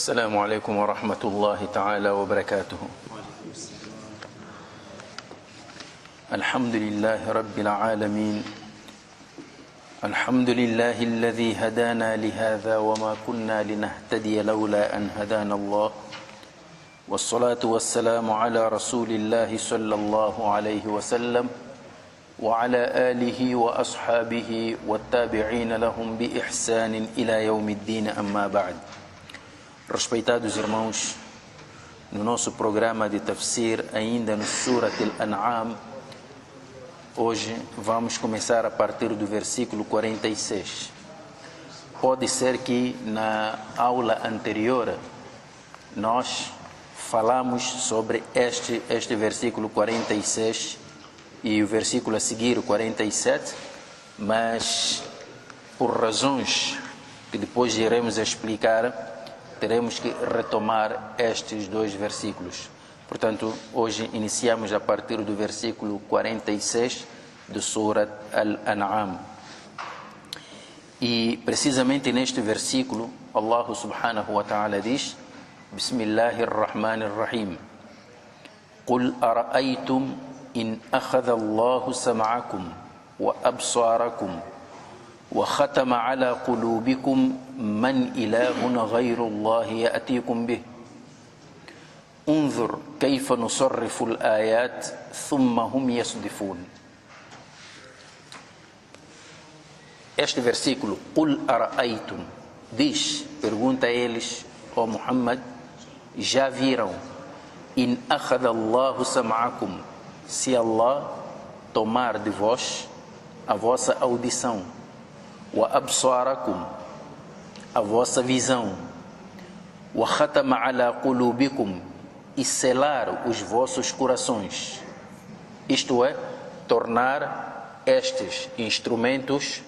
السلام عليكم ورحمة الله تعالى وبركاته. الحمد لله رب العالمين. الحمد لله الذي هدانا لهذا وما كنا لنهتدي لولا أن هدانا الله، والصلاة والسلام على رسول الله صلى الله عليه وسلم وعلى آله وأصحابه والتابعين لهم بإحسان إلى يوم الدين. أما بعد. Respeitados irmãos, no nosso programa de tafsir, ainda no Surat Al-An'am, hoje vamos começar a partir do versículo 46. Pode ser que na aula anterior nós falamos sobre este versículo 46 e o versículo a seguir, o 47, mas por razões que depois iremos explicar, teremos que retomar estes dois versículos. Portanto, hoje iniciamos a partir do versículo 46 do Surat Al-An'am. E precisamente neste versículo, Allah subhanahu wa ta'ala diz: Bismillahirrahmanirrahim. Qul ara'aytum in akhadha Allahu sam'akum wa absarakum وختم على قلوبكم من إله غير الله يأتيكم به انظر كيف نصرف الآيات ثم هم يصدفون. Este versículo, قل أرأيتم, diz, pergunta a eles, ó Muhammad, já viram, إن أخذ الله سمعكم, se Allah tomar de vós a vossa audição, wa absarakum, a vossa visão, wa khatama ala qulubikum, e selar os vossos corações, isto é, tornar estes instrumentos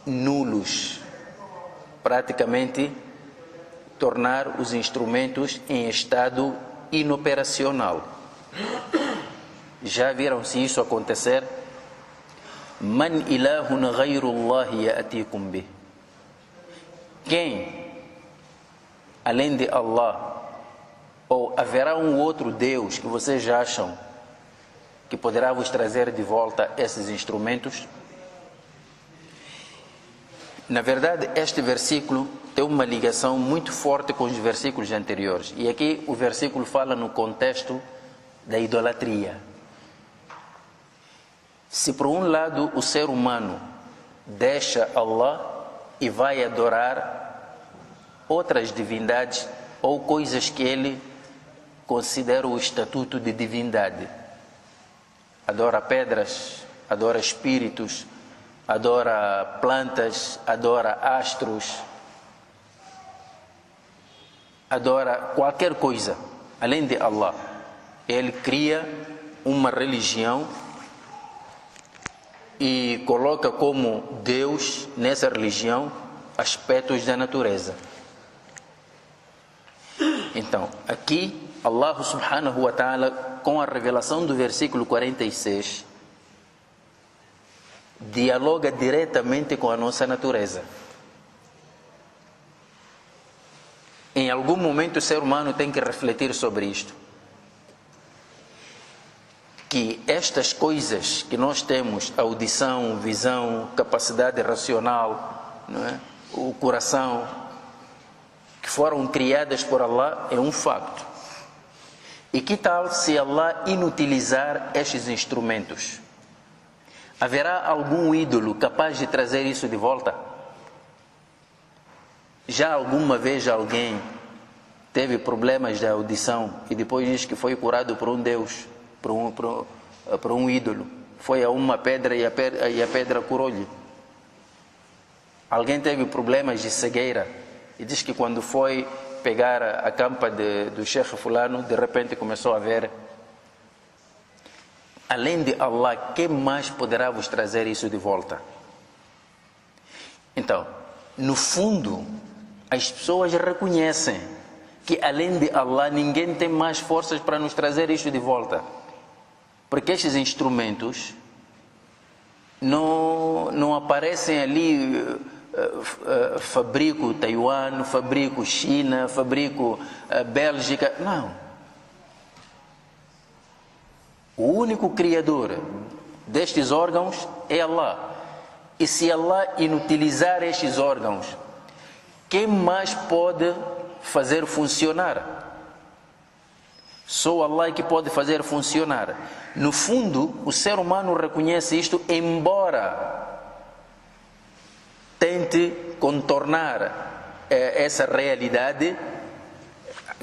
nulos, praticamente tornar os instrumentos em estado inoperacional. Já viram se isso acontecer? Man ilahun ghayrullahi ya'tikum bih. Quem, além de Allah, ou haverá um outro Deus que vocês acham que poderá vos trazer de volta esses instrumentos? Na verdade, este versículo tem uma ligação muito forte com os versículos anteriores. E aqui o versículo fala no contexto da idolatria. Se por um lado o ser humano deixa Allah e vai adorar outras divindades ou coisas que ele considera o estatuto de divindade, adora pedras, adora espíritos, adora plantas, adora astros, adora qualquer coisa além de Allah, ele cria uma religião e coloca como Deus nessa religião aspectos da natureza. Então, aqui Allah subhanahu wa ta'ala, com a revelação do versículo 46, dialoga diretamente com a nossa natureza. Em algum momento o ser humano tem que refletir sobre isto, que estas coisas que nós temos, audição, visão, capacidade racional, não é? O coração, que foram criadas por Allah, é um facto. E que tal se Allah inutilizar estes instrumentos? Haverá algum ídolo capaz de trazer isso de volta? Já alguma vez alguém teve problemas de audição e depois diz que foi curado por um Deus, por um ídolo? Foi a uma pedra e a pedra curou-lhe. Alguém teve problemas de cegueira e diz que quando foi pegar a campa do Sheikh fulano, de repente começou a ver. Além de Allah, quem mais poderá vos trazer isso de volta? Então, no fundo, as pessoas reconhecem que além de Allah, ninguém tem mais forças para nos trazer isso de volta. Porque estes instrumentos não aparecem ali fabrico Taiwan, fabrico China, fabrico Bélgica. Não. O único criador destes órgãos é Allah. E se Allah inutilizar estes órgãos, quem mais pode fazer funcionar? Só Allah que pode fazer funcionar. No fundo, o ser humano reconhece isto, embora tente contornar essa realidade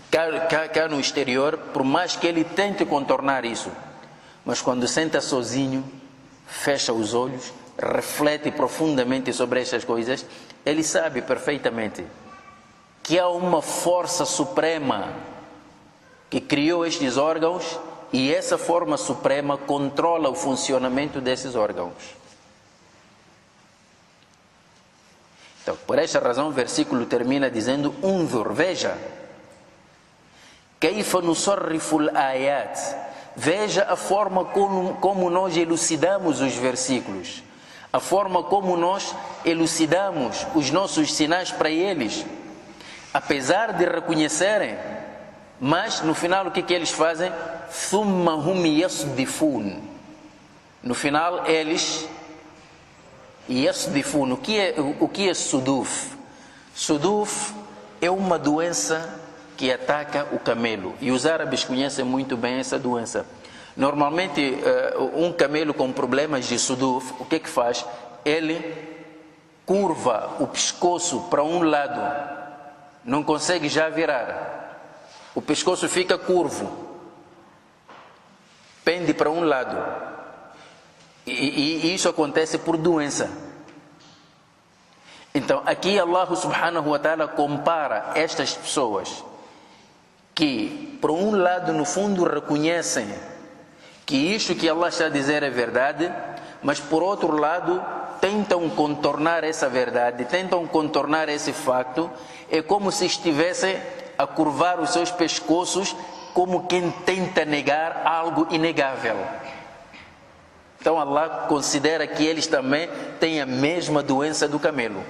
cá no exterior, por mais que ele tente contornar isso. Mas quando senta sozinho, fecha os olhos, reflete profundamente sobre estas coisas, ele sabe perfeitamente que há uma força suprema que criou estes órgãos e essa forma suprema controla o funcionamento desses órgãos. Então, por esta razão, o versículo termina dizendo: Unzur, veja, kayfa nusarrifu al-ayat, veja a forma como nós elucidamos os versículos, a forma como nós elucidamos os nossos sinais para eles, apesar de reconhecerem. Mas no final o que eles fazem? Thumma hum yasdifun. No final eles yasdifun. O que é suduf? Suduf é uma doença que ataca o camelo. E os árabes conhecem muito bem essa doença. Normalmente um camelo com problemas de suduf, o que faz? Ele curva o pescoço para um lado, não consegue já virar. O pescoço fica curvo, pende para um lado. E isso acontece por doença. Então, aqui Allah subhanahu wa ta'ala compara estas pessoas que, por um lado, no fundo, reconhecem que isto que Allah está a dizer é verdade, mas, por outro lado, tentam contornar essa verdade, tentam contornar esse facto. É como se estivessem a curvar os seus pescoços como quem tenta negar algo inegável. Então Allah considera que eles também têm a mesma doença do camelo,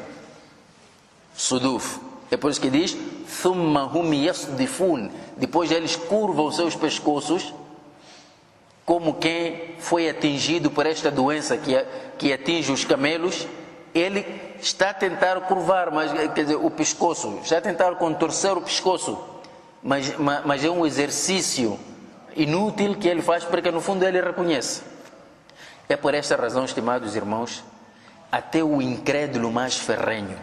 suduf. É por isso que diz thumma hum yasdifun. Depois eles curvam os seus pescoços como quem foi atingido por esta doença que atinge os camelos. Ele está a tentar curvar, mas quer dizer, o pescoço, está a tentar contorcer o pescoço, mas é um exercício inútil que ele faz, porque no fundo ele reconhece. É por esta razão, estimados irmãos, até o incrédulo mais ferrenho,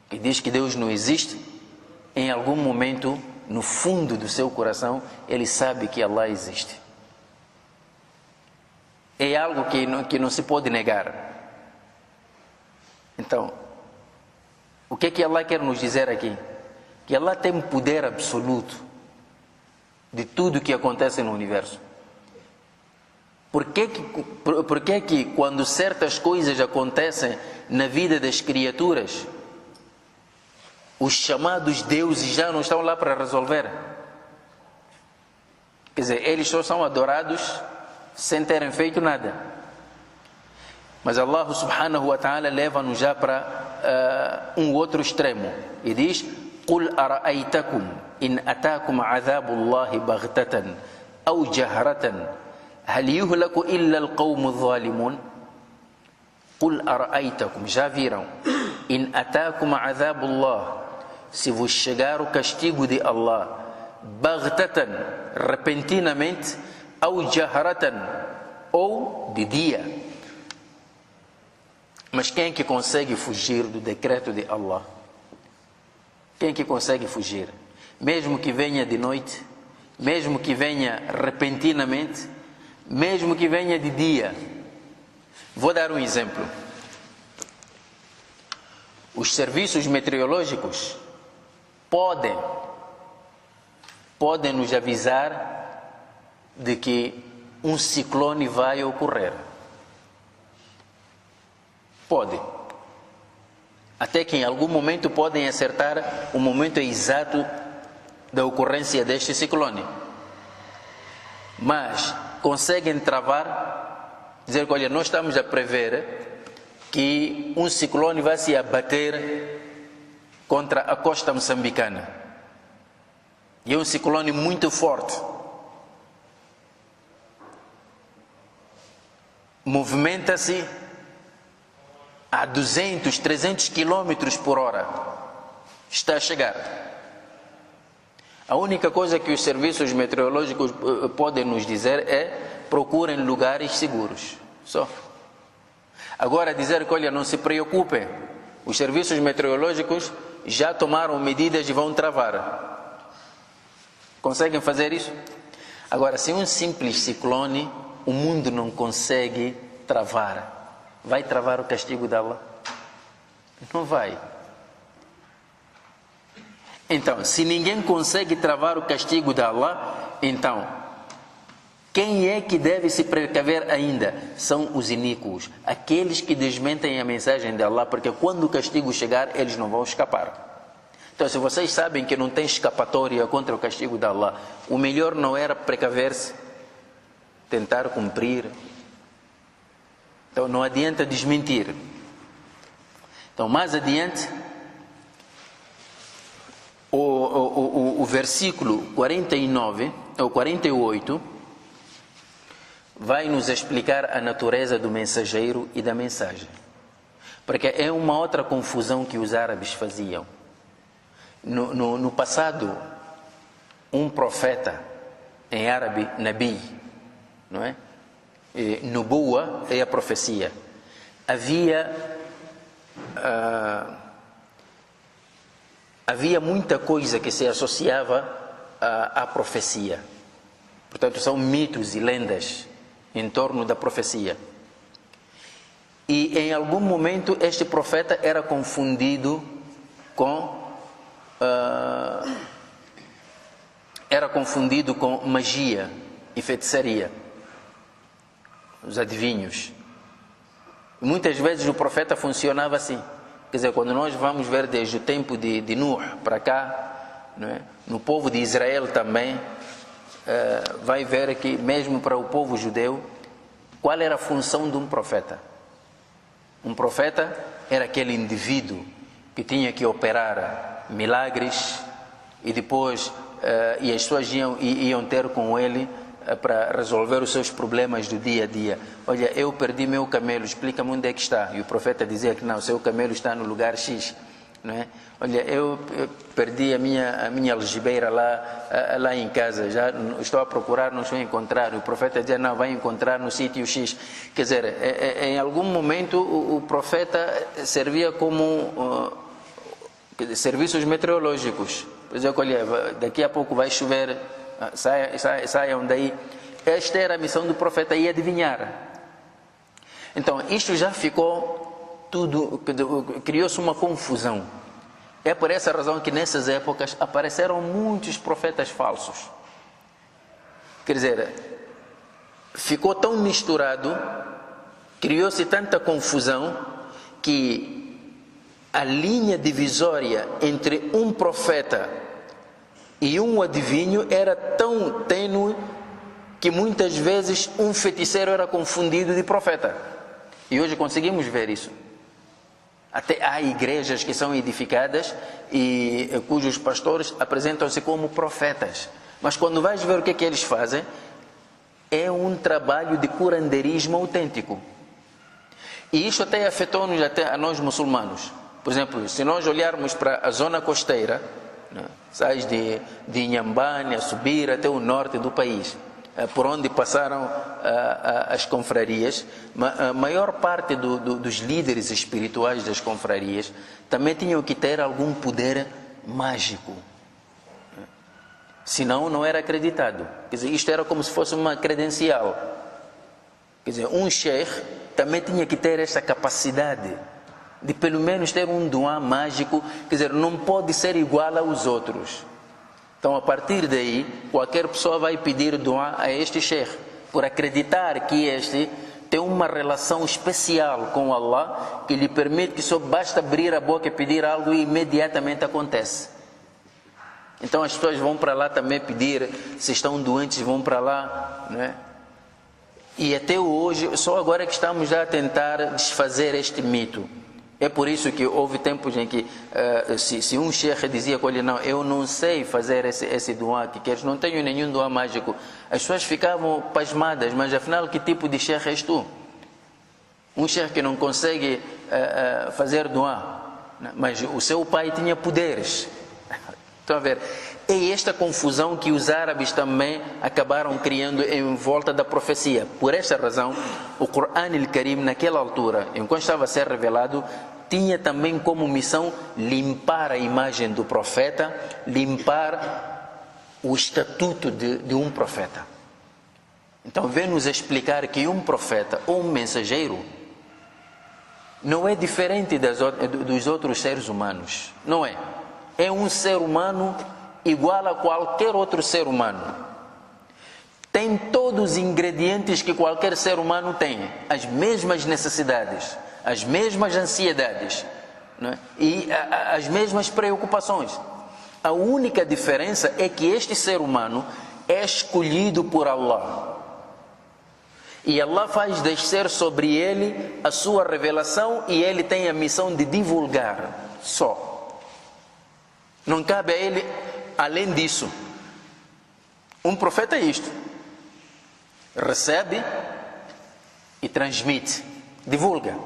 que diz que Deus não existe, em algum momento, no fundo do seu coração, ele sabe que Allah existe. É algo que não se pode negar. Então, o que é que Allah quer nos dizer aqui? Que Allah tem poder absoluto de tudo que acontece no universo. Por que que quando certas coisas acontecem na vida das criaturas, os chamados deuses já não estão lá para resolver? Quer dizer, eles só são adorados sem terem feito nada. Mas Allah subhanahu wa ta'ala leva-nos já para um outro extremo e diz: Qul ara'aytakum in atakum azabullahi baghtatan aw jahratan hal yuhlaku illa alqawmu adh-dhalimun. Qul ara'aytakum, já viram? In atakum azabullah, se vos chegar o castigo de Allah, baghtatan, repentinamente, aw jahratan, ou de dia. Mas quem é que consegue fugir do decreto de Allah? Quem é que consegue fugir? Mesmo que venha de noite, mesmo que venha repentinamente, mesmo que venha de dia. Vou dar um exemplo. Os serviços meteorológicos podem nos avisar de que um ciclone vai ocorrer. Pode. Até que em algum momento podem acertar o momento exato da ocorrência deste ciclone. Mas conseguem travar Dizer que, olha, nós estamos a prever que um ciclone vai se abater contra a costa moçambicana. E é um ciclone muito forte. Movimenta-se a 200, 300 quilômetros por hora. Está a chegar. A única coisa que os serviços meteorológicos podem nos dizer é: procurem lugares seguros. Só. Agora, dizer que, olha, não se preocupem, os serviços meteorológicos já tomaram medidas e vão travar. Conseguem fazer isso? Agora, se um simples ciclone, o mundo não consegue travar, vai travar o castigo de Allah? Não vai. Então, se ninguém consegue travar o castigo de Allah, então, quem é que deve se precaver ainda? São os iníquos, aqueles que desmentem a mensagem de Allah, porque quando o castigo chegar, eles não vão escapar. Então, se vocês sabem que não tem escapatória contra o castigo de Allah, o melhor não era precaver-se, tentar cumprir. Então, não adianta desmentir. Então, mais adiante, o versículo 49, ou 48, vai nos explicar a natureza do mensageiro e da mensagem. Porque é uma outra confusão que os árabes faziam. No passado, um profeta, em árabe, Nabi, não é? Nubuwa é a profecia. Havia muita coisa que se associava à profecia. Portanto, são mitos e lendas em torno da profecia. E em algum momento este profeta era confundido com magia e feitiçaria, os adivinhos. E muitas vezes o profeta funcionava assim. Quer dizer, quando nós vamos ver desde o tempo de Nuh para cá, não é? No povo de Israel também, vai ver que mesmo para o povo judeu, qual era a função de um profeta? Um profeta era aquele indivíduo que tinha que operar milagres e depois e as pessoas iam ter com ele para resolver os seus problemas do dia a dia. Olha, eu perdi meu camelo, explica-me onde é que está. E o profeta dizia que não, seu camelo está no lugar X, não é? Olha, eu perdi a minha algibeira lá em casa, já estou a procurar, não estou a encontrar. O profeta dizia, não, vai encontrar no sítio X. Quer dizer, em algum momento o profeta servia como serviços meteorológicos. Por exemplo, olha, daqui a pouco vai chover, saiam daí. Esta era a missão do profeta, e adivinhar. Então, isto já ficou tudo, criou-se uma confusão. É por essa razão que nessas épocas apareceram muitos profetas falsos. Quer dizer, ficou tão misturado, criou-se tanta confusão, que a linha divisória entre um profeta e um adivinho era tão tênue que muitas vezes um feiticeiro era confundido de profeta. E hoje conseguimos ver isso. Até há igrejas que são edificadas e cujos pastores apresentam-se como profetas. Mas quando vais ver o que é que eles fazem, é um trabalho de curandeirismo autêntico. E isso até afetou-nos, até a nós muçulmanos. Por exemplo, se nós olharmos para a zona costeira, né, sais de Inhambane a subir até o norte do país, por onde passaram as confrarias, a maior parte dos líderes espirituais das confrarias também tinham que ter algum poder mágico. Senão não era acreditado. Quer dizer, isto era como se fosse uma credencial. Quer dizer, um sheikh também tinha que ter essa capacidade de pelo menos ter um duá mágico. Quer dizer, não pode ser igual aos outros. Então, a partir daí, qualquer pessoa vai pedir duá a este sheikh, por acreditar que este tem uma relação especial com Allah, que lhe permite que só basta abrir a boca e pedir algo e imediatamente acontece. Então as pessoas vão para lá também pedir, se estão doentes vão para lá, não é? E até hoje, só agora que estamos a tentar desfazer este mito. É por isso que houve tempos em que se um sheikh dizia com ele, não, eu não sei fazer esse dua que queres, não tenho nenhum dua mágico, as pessoas ficavam pasmadas, mas afinal que tipo de sheikh és tu? Um sheikh que não consegue fazer dua, mas o seu pai tinha poderes. Estão a ver? É esta confusão que os árabes também acabaram criando em volta da profecia. Por esta razão, o Corão al-Karim, naquela altura, enquanto estava a ser revelado, tinha também como missão limpar a imagem do profeta, limpar o estatuto de um profeta. Então, vem-nos explicar que um profeta ou um mensageiro não é diferente dos outros seres humanos. Não é. É um ser humano igual a qualquer outro ser humano. Tem todos os ingredientes que qualquer ser humano tem, as mesmas necessidades, as mesmas ansiedades, não é? E as mesmas preocupações. A única diferença é que este ser humano é escolhido por Allah. E Allah faz descer sobre ele a sua revelação e ele tem a missão de divulgar só. Não cabe a ele além disso. Um profeta é isto: recebe e transmite, divulga.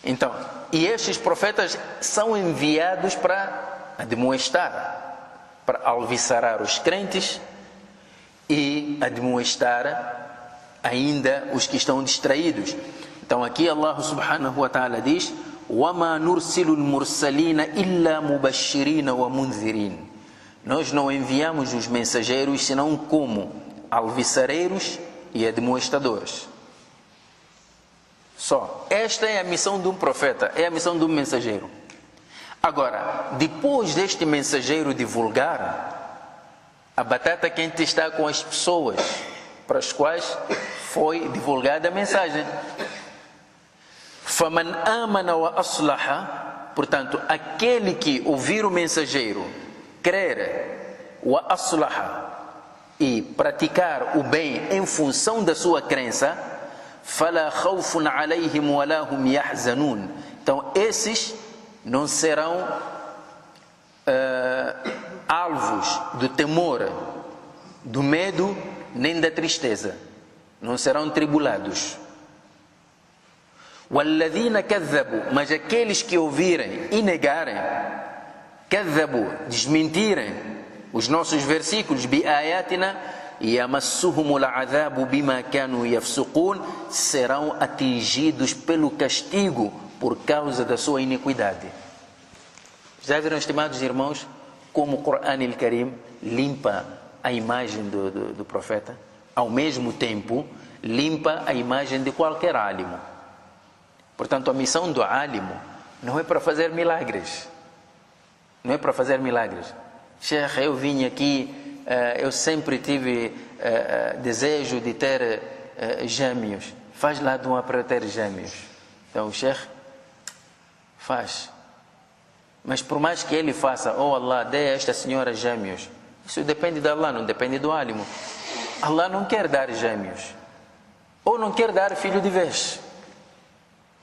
Então, e estes profetas são enviados para admoestar, para alviçarar os crentes e admoestar ainda os que estão distraídos. Então aqui Allah subhanahu wa ta'ala diz: وَمَا نُرْسِلُ الْمُرْسَلِينَ إِلَّا مُبَشِّرِينَ وَمُنذِرِينَ. Nós não enviamos os mensageiros senão como alviçareiros e admoestadores. Só. Esta é a missão de um profeta, é a missão de um mensageiro. Agora, depois deste mensageiro divulgar, a batata quente está com as pessoas para as quais foi divulgada a mensagem. فَمَنْ آمَنَ وَأَصْلَحَ. Portanto, aquele que ouvir o mensageiro, crer, وَأَصْلَحَ, e praticar o bem em função da sua crença, فَلَا خَوْفٌ عَلَيْهِمْ وَلَا هُمْ يَحْزَنُونَ. Então, esses não serão alvos do temor, do medo, nem da tristeza. Não serão tribulados. وَالَّذِينَ كَذَّبُوا. Mas aqueles que ouvirem e negarem, كَذَّبُوا, desmentirem os nossos versículos, بِآيَاتِنَا يَمَسُّهُمُ الْعَذَابُ بِمَا كَانُوا يَفْسُقُونَ, serão atingidos pelo castigo por causa da sua iniquidade. Já viram, estimados irmãos, como o Corão al-Karim limpa a imagem do profeta? Ao mesmo tempo, limpa a imagem de qualquer álimo. Portanto, a missão do álimo não é para fazer milagres. Não é para fazer milagres. Sheikh, eu vim aqui, eu sempre tive desejo de ter gêmeos. Faz lá de uma para ter gêmeos. Então o Sheikh faz. Mas por mais que ele faça, oh Allah, dê a esta senhora gêmeos, isso depende de Allah, não depende do álimo. Allah não quer dar gêmeos. Ou não quer dar filho de vez.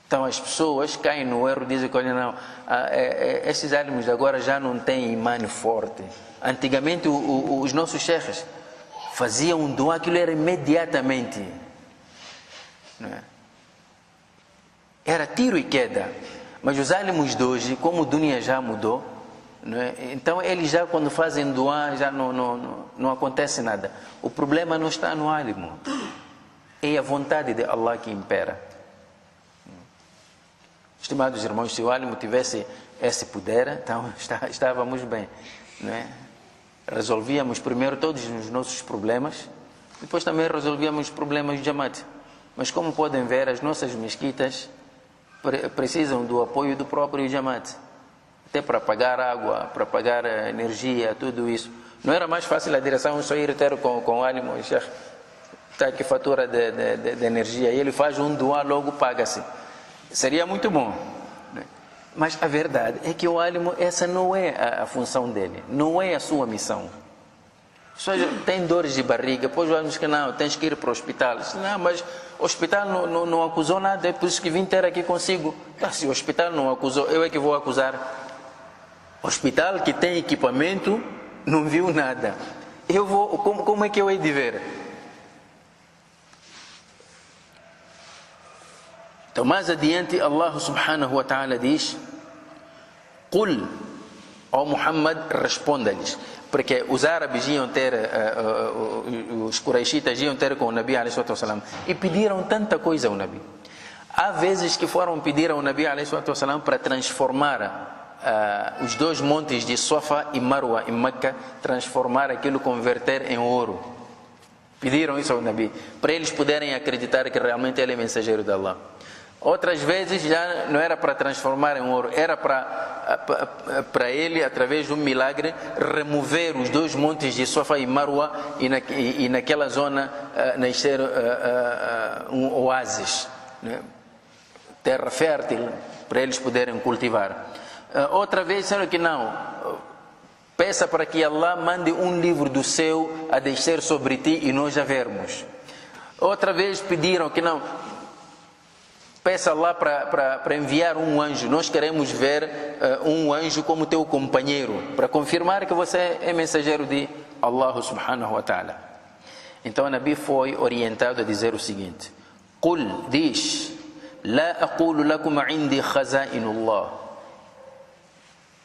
Então as pessoas caem no erro, dizem que olha, não, esses álimos agora já não têm imã forte. Antigamente os nossos sheikhs faziam um dua, aquilo era imediatamente. Não é? Era tiro e queda. Mas os álimos de hoje, como o dunya já mudou, não é? Então eles já quando fazem dua já não acontece nada. O problema não está no álimo, é a vontade de Allah que impera. Estimados irmãos, se o álimo tivesse esse poder, então estávamos bem, não é? Resolvíamos primeiro todos os nossos problemas, depois também resolvíamos os problemas do Jamaat. Mas como podem ver, as nossas mesquitas precisam do apoio do próprio Jamaat, até para pagar água, para pagar energia, tudo isso. Não era mais fácil a direção só ir ter com o álimo, está aqui fatura de energia, e ele faz um dua, logo paga-se. Seria muito bom, né? Mas a verdade é que o álimo, essa não é a função dele, não é a sua missão. pessoas têm dores de barriga, depois vamos que não, tens que ir para o hospital. Não, mas o hospital não acusou nada, é por isso que vim ter aqui consigo. Se o hospital não acusou, eu é que vou acusar. O hospital que tem equipamento não viu nada. Eu vou, como é que eu hei de ver? Então mais adiante Allah subhanahu wa ta'ala diz: Qul, ó Muhammad, responda-lhes. Porque os árabes iam ter, os Quraishitas iam ter com o Nabi alayhi salatu wasalam e pediram tanta coisa ao Nabi. Há vezes que foram pedir ao Nabi alayhi salatu wasalam para transformar os dois montes de Safa e Marwa em Meca, transformar aquilo, converter em ouro. Pediram isso ao Nabi, para eles poderem acreditar que realmente ele é mensageiro de Allah. Outras vezes já não era para transformar em ouro, era para ele, através de um milagre, remover os dois montes de Safa e Marwa e naquela zona nascer um oásis, né? Terra fértil, para eles poderem cultivar. Outra vez disseram que não, peça para que Allah mande um livro do céu a descer sobre ti e nós já vermos. Outra vez pediram que não, peça Allah para enviar um anjo, nós queremos ver um anjo como teu companheiro, para confirmar que você é mensageiro de Allah subhanahu wa ta'ala. Então o Nabi foi orientado a dizer o seguinte: Qul, diz, La aqulu lakum indi khaza'inullah.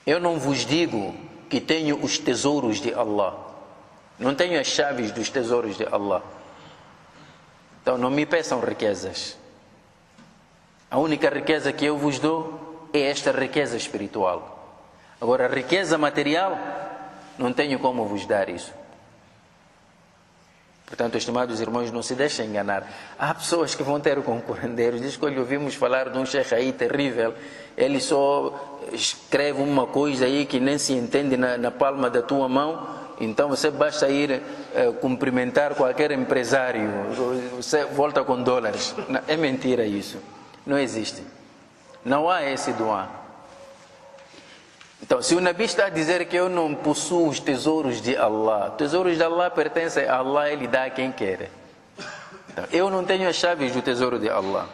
Eu não vos digo que tenho os tesouros de Allah. Não tenho as chaves dos tesouros de Allah. Então não me peçam riquezas. A única riqueza que eu vos dou é esta riqueza espiritual. Agora, a riqueza material, não tenho como vos dar isso. Portanto, estimados irmãos, não se deixem enganar. Há pessoas que vão ter com curandeiros. Diz que ouvimos falar de um sheikh aí terrível. Ele só escreve uma coisa aí que nem se entende na palma da tua mão. Então você basta ir cumprimentar qualquer empresário. Você volta com dólares. Não, é mentira isso. Não existe. Não há esse doa. Então, se o Nabi está a dizer que eu não possuo os tesouros de Allah, tesouros de Allah pertencem a Allah, Ele dá a quem quer. Então, eu não tenho as chaves do tesouro de Allah.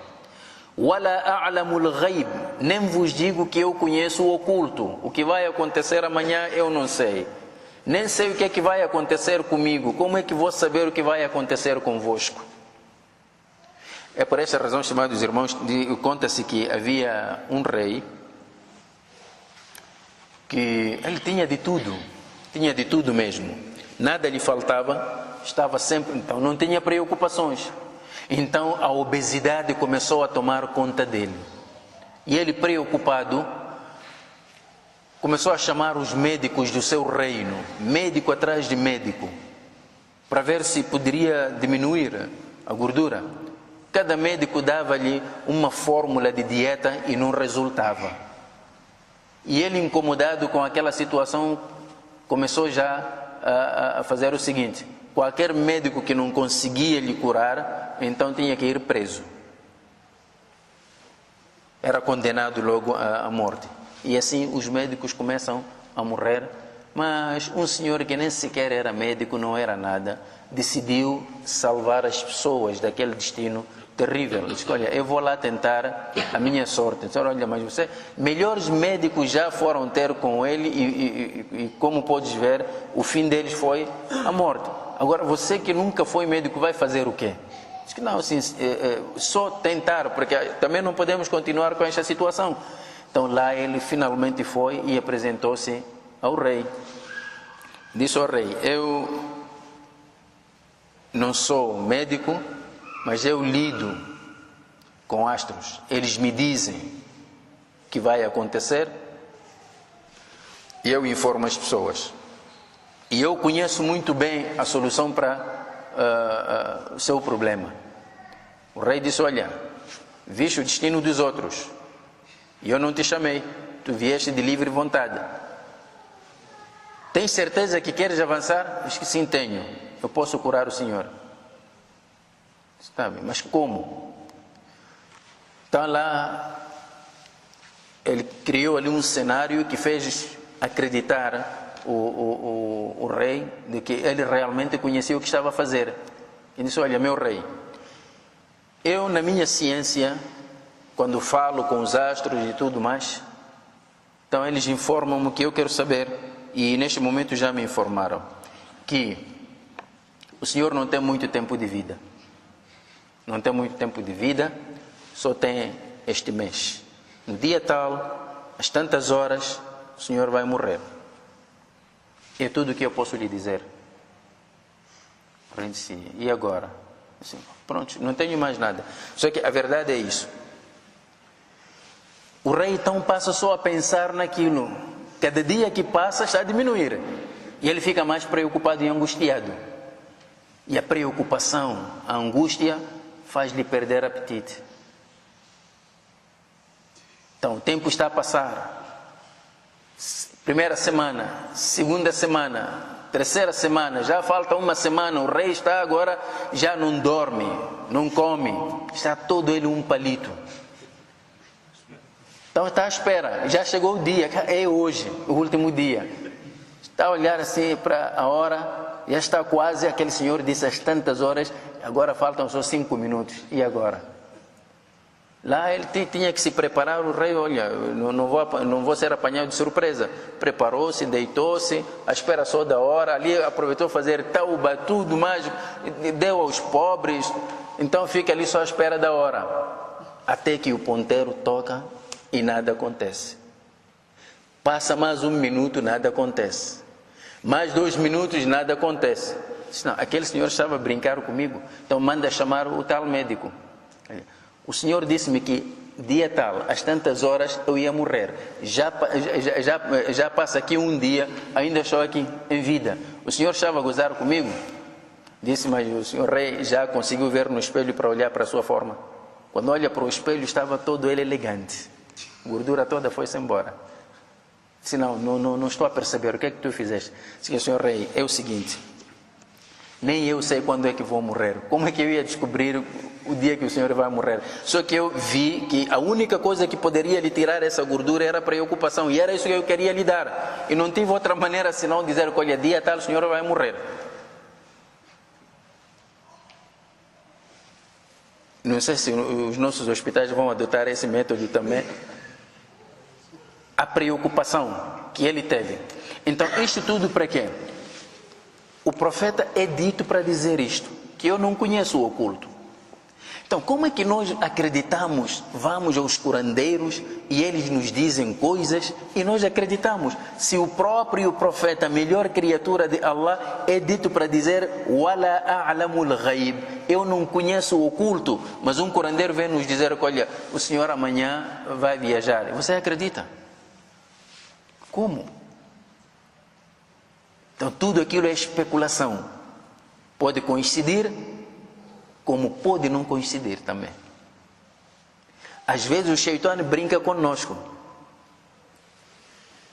Wala a'lamul ghaib, nem vos digo que eu conheço o oculto. O que vai acontecer amanhã eu não sei. Nem sei o que é que vai acontecer comigo. Como é que vou saber o que vai acontecer convosco? É por essa razão, estimados irmãos, conta-se que havia um rei que ele tinha de tudo mesmo, nada lhe faltava, estava sempre, então não tinha preocupações. Então a obesidade começou a tomar conta dele, e ele, preocupado, começou a chamar os médicos do seu reino, médico atrás de médico, para ver se poderia diminuir a gordura. Cada médico dava-lhe uma fórmula de dieta e não resultava. E ele, incomodado com aquela situação, começou já a fazer o seguinte: qualquer médico que não conseguia lhe curar, então tinha que ir preso. Era condenado logo à morte. E assim os médicos começam a morrer. Mas um senhor que nem sequer era médico, não era nada, decidiu salvar as pessoas daquele destino terrível. Diz: olha, eu vou lá tentar a minha sorte. Então, olha, mas você, melhores médicos já foram ter com ele e como podes ver, o fim deles foi a morte. Agora, você que nunca foi médico, vai fazer o quê? Diz que não, assim, só tentar, porque também não podemos continuar com esta situação. Então lá ele finalmente foi e apresentou-se ao rei. Disse ao rei: eu não sou médico, mas eu lido com astros. Eles me dizem que vai acontecer e eu informo as pessoas. E eu conheço muito bem a solução para o seu problema. O rei disse: olha, viste o destino dos outros e eu não te chamei, tu vieste de livre vontade. Tens certeza que queres avançar? Diz que sim, tenho. Eu posso curar o senhor. Está bem, mas como? Então lá ele criou ali um cenário que fez acreditar o rei de que ele realmente conhecia o que estava a fazer. E disse: olha, meu rei, eu na minha ciência, quando falo com os astros e tudo mais, então eles informam-me que eu quero saber, e neste momento já me informaram, que o senhor não tem muito tempo de vida. Não tem muito tempo de vida, só tem este mês. No dia tal, às tantas horas, o senhor vai morrer. É tudo o que eu posso lhe dizer. O rei disse: e agora? Disse: pronto, não tenho mais nada. Só que a verdade é isso. O rei então passa só a pensar naquilo. Cada dia que passa está a diminuir. E ele fica mais preocupado e angustiado. E a preocupação, a angústia, faz-lhe perder apetite. Então o tempo está a passar. Primeira semana, segunda semana, terceira semana, já falta uma semana, o rei está agora, já não dorme, não come, está todo ele um palito. Então está à espera, já chegou o dia, é hoje, o último dia. Está a olhar assim para a hora, já está quase, aquele senhor disse às tantas horas, agora faltam só 5 minutos, e agora? Lá ele tinha que se preparar, o rei, olha, não vou ser apanhado de surpresa. Preparou-se, deitou-se, à espera só da hora, ali aproveitou fazer tauba, tudo mais, deu aos pobres, então fica ali só à espera da hora. Até que o ponteiro toca e nada acontece. Passa mais 1 minuto, nada acontece. Mais 2 minutos, nada acontece. Não, aquele senhor estava a brincar comigo, então manda chamar o tal médico. O senhor disse-me que dia tal, às tantas horas, eu ia morrer. Já passa aqui um dia, ainda estou aqui em vida. O senhor estava a gozar comigo? Disse: mas o senhor rei já conseguiu ver no espelho para olhar para a sua forma? Quando olha para o espelho, estava todo ele elegante. A gordura toda foi-se embora. Disse: não estou a perceber, o que é que tu fizeste? Disse: senhor rei, é o seguinte, nem eu sei quando é que vou morrer. Como é que eu ia descobrir o dia que o senhor vai morrer? Só que eu vi que a única coisa que poderia lhe tirar essa gordura era a preocupação, e era isso que eu queria lhe dar. E não tive outra maneira senão dizer: olha, dia tal o senhor vai morrer. Não sei se os nossos hospitais vão adotar esse método também. A preocupação que ele teve. Então, isto tudo para quê? O profeta é dito para dizer isto, que eu não conheço o oculto. Então, como é que nós acreditamos? Vamos aos curandeiros e eles nos dizem coisas e nós acreditamos. Se o próprio profeta, a melhor criatura de Allah, é dito para dizer: Wala a'lamul ghaib, eu não conheço o oculto, mas um curandeiro vem nos dizer: olha, o senhor amanhã vai viajar. Você acredita? Como? Então tudo aquilo é especulação. Pode coincidir, como pode não coincidir também. Às vezes o Shaitã brinca conosco.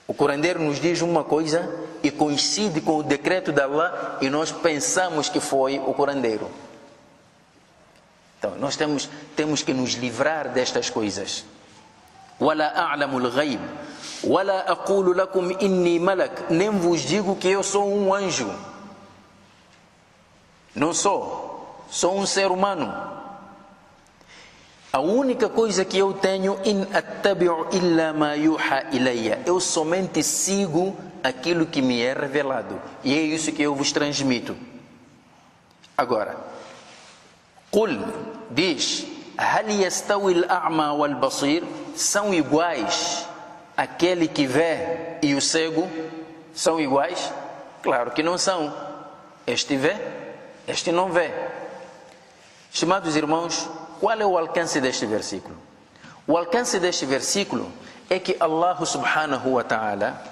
O curandeiro nos diz uma coisa e coincide com o decreto de Allah e nós pensamos que foi o curandeiro. Então nós temos que nos livrar destas coisas. Wala a'lamul ghaib, wala aqulu lakum inni malak, nem vos digo que eu sou um anjo. Não sou um ser humano. A única coisa que eu tenho, in attabi'u illa ma yuha ilayya, eu somente sigo aquilo que me é revelado, e é isso que eu vos transmito. Agora, qul, diz: hal yastawi al-a'ma wal-basir, são iguais aquele que vê e o cego? São iguais? Claro que não são. Este vê, este não vê. Estimados irmãos, qual é o alcance deste versículo? O alcance deste versículo é que Allah subhanahu wa ta'ala,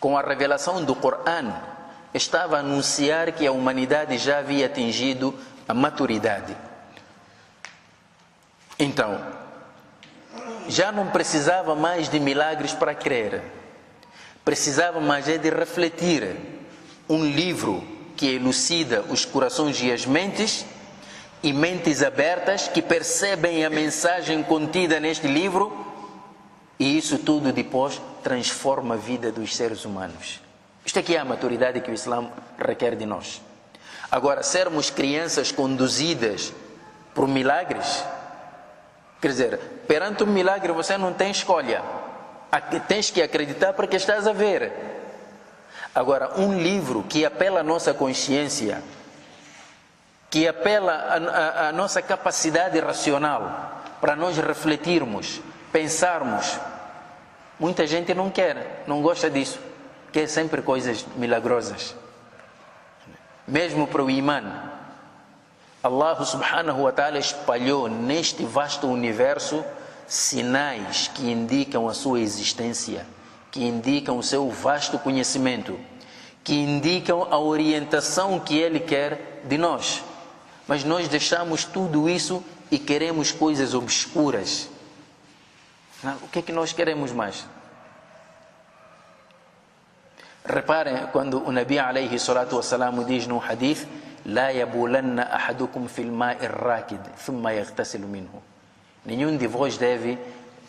com a revelação do Coran, estava a anunciar que a humanidade já havia atingido a maturidade. Então, já não precisava mais de milagres para crer. Precisava mais de refletir. Um livro que elucida os corações e as mentes, e mentes abertas que percebem a mensagem contida neste livro, e isso tudo depois transforma a vida dos seres humanos. Isto aqui é a maturidade que o Islã requer de nós. Agora, sermos crianças conduzidas por milagres, quer dizer, perante um milagre você não tem escolha. Tens que acreditar porque estás a ver. Agora, um livro que apela à nossa consciência, que apela à nossa capacidade racional, para nós refletirmos, pensarmos, muita gente não quer, não gosta disso, quer sempre coisas milagrosas. Mesmo para o imã, Allah subhanahu wa ta'ala espalhou neste vasto universo sinais que indicam a sua existência, que indicam o seu vasto conhecimento, que indicam a orientação que Ele quer de nós. Mas nós deixamos tudo isso e queremos coisas obscuras. O que é que nós queremos mais? Reparem quando o Nabi alayhi salatu wassalam diz num hadith: "La yabulanna ahadukum fil ma'i rakid, thumma yaghtasilu minhu." Nenhum de vós deve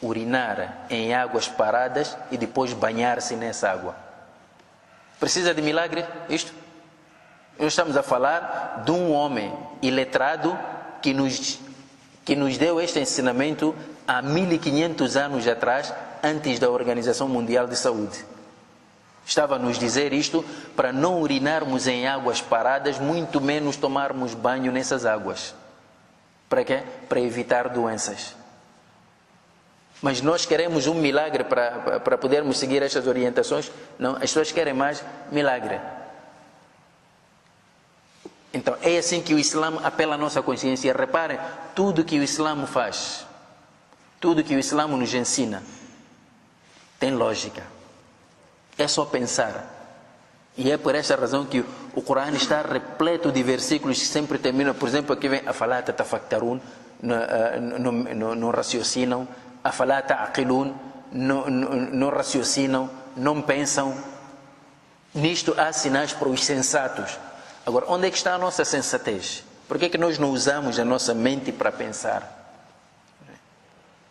urinar em águas paradas e depois banhar-se nessa água. Precisa de milagre isto? Nós estamos a falar de um homem iletrado que nos deu este ensinamento há 1500 anos atrás, antes da Organização Mundial de Saúde. Estava a nos dizer isto para não urinarmos em águas paradas, muito menos tomarmos banho nessas águas. Para quê? Para evitar doenças. Mas nós queremos um milagre para podermos seguir estas orientações? Não, as pessoas querem mais milagre. Então, é assim que o Islã apela à nossa consciência. Reparem, tudo que o Islã faz, tudo que o Islã nos ensina, tem lógica. É só pensar. E é por essa razão que o Corão está repleto de versículos que sempre terminam. Por exemplo, aqui vem afalá tatafaktarun, não raciocinam. Afalá ta'aqilun, não raciocinam, não pensam. Nisto há sinais para os sensatos. Agora, onde é que está a nossa sensatez? Por que é que nós não usamos a nossa mente para pensar?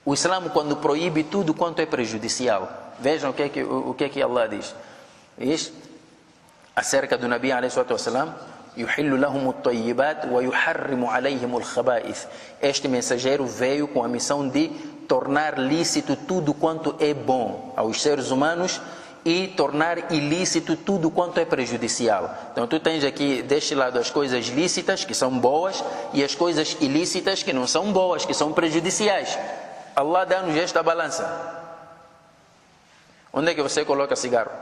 O Islã, quando proíbe tudo quanto é prejudicial, vejam o que é que Allah diz. Diz acerca do Nabi alayhi salatu wassalam: "Yuhillu lahum at-tayyibat wa yuharrimu alayhim al-khaba'ith." Este mensageiro veio com a missão de tornar lícito tudo quanto é bom aos seres humanos e tornar ilícito tudo quanto é prejudicial. Então tu tens aqui deste lado as coisas lícitas, que são boas, e as coisas ilícitas, que não são boas, que são prejudiciais. Allah dá-nos esta balança. Onde é que você coloca cigarro?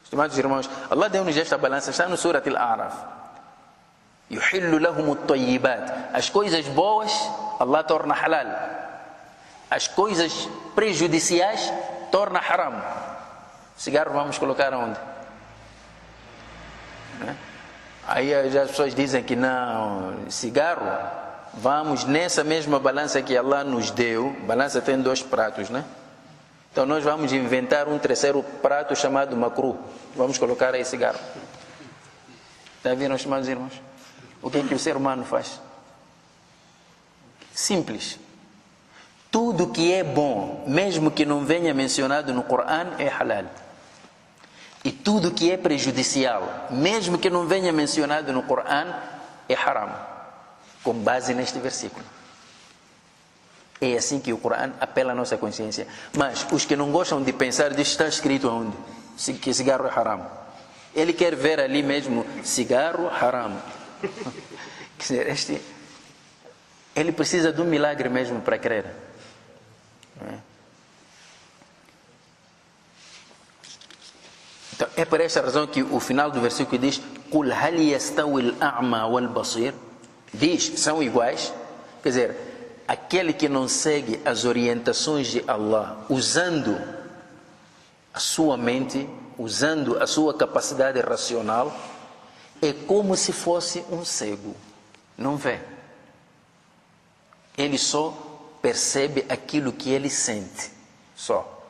Estimados irmãos, Allah deu-nos esta balança, está no Surat Al-A'raf. Yuhillu lahum at-tayyibat. As coisas boas, Allah torna halal. As coisas prejudiciais, torna haram. Cigarro vamos colocar onde? Aí as pessoas dizem que não, cigarro, vamos nessa mesma balança que Allah nos deu. Balança tem 2 pratos, né? Então nós vamos inventar um terceiro prato chamado makruh. Vamos colocar aí cigarro. Está vendo, estimados irmãos? O que é que o ser humano faz? Simples. Tudo que é bom, mesmo que não venha mencionado no Corão, é halal. E tudo que é prejudicial, mesmo que não venha mencionado no Corão, é haram. Com base neste versículo. É assim que o Corão apela à nossa consciência. Mas os que não gostam de pensar, diz, está escrito onde? Que cigarro é haram. Ele quer ver ali mesmo, cigarro haram. Quer dizer, ele precisa de um milagre mesmo para crer. Então, é por essa razão que o final do versículo diz: "Qul hal yastawi al-a'ma wal-basir?" Diz, são iguais? Quer dizer, aquele que não segue as orientações de Allah, usando a sua mente, usando a sua capacidade racional, é como se fosse um cego. Não vê. Ele só percebe aquilo que ele sente. Só.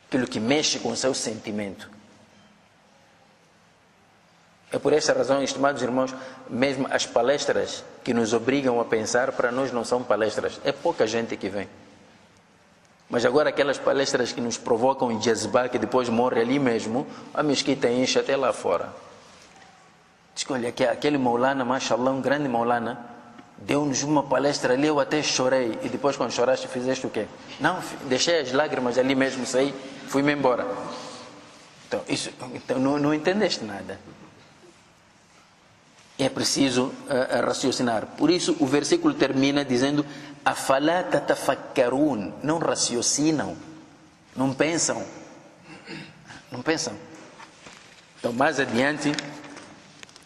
Aquilo que mexe com o seu sentimento. É por essa razão, estimados irmãos, mesmo as palestras que nos obrigam a pensar, para nós não são palestras. É pouca gente que vem. Mas agora aquelas palestras que nos provocam em jazba, que depois morre ali mesmo, a mesquita enche até lá fora. Diz que olha, aquele Maulana, mashallah, um grande Maulana, deu-nos uma palestra ali, eu até chorei. E depois quando choraste, fizeste o quê? Não, deixei as lágrimas ali mesmo, saí, fui-me embora. Então não entendeste nada. É preciso raciocinar. Por isso o versículo termina dizendo: afalá tatafakkarun, não raciocinam, não pensam. Não pensam. Então mais adiante,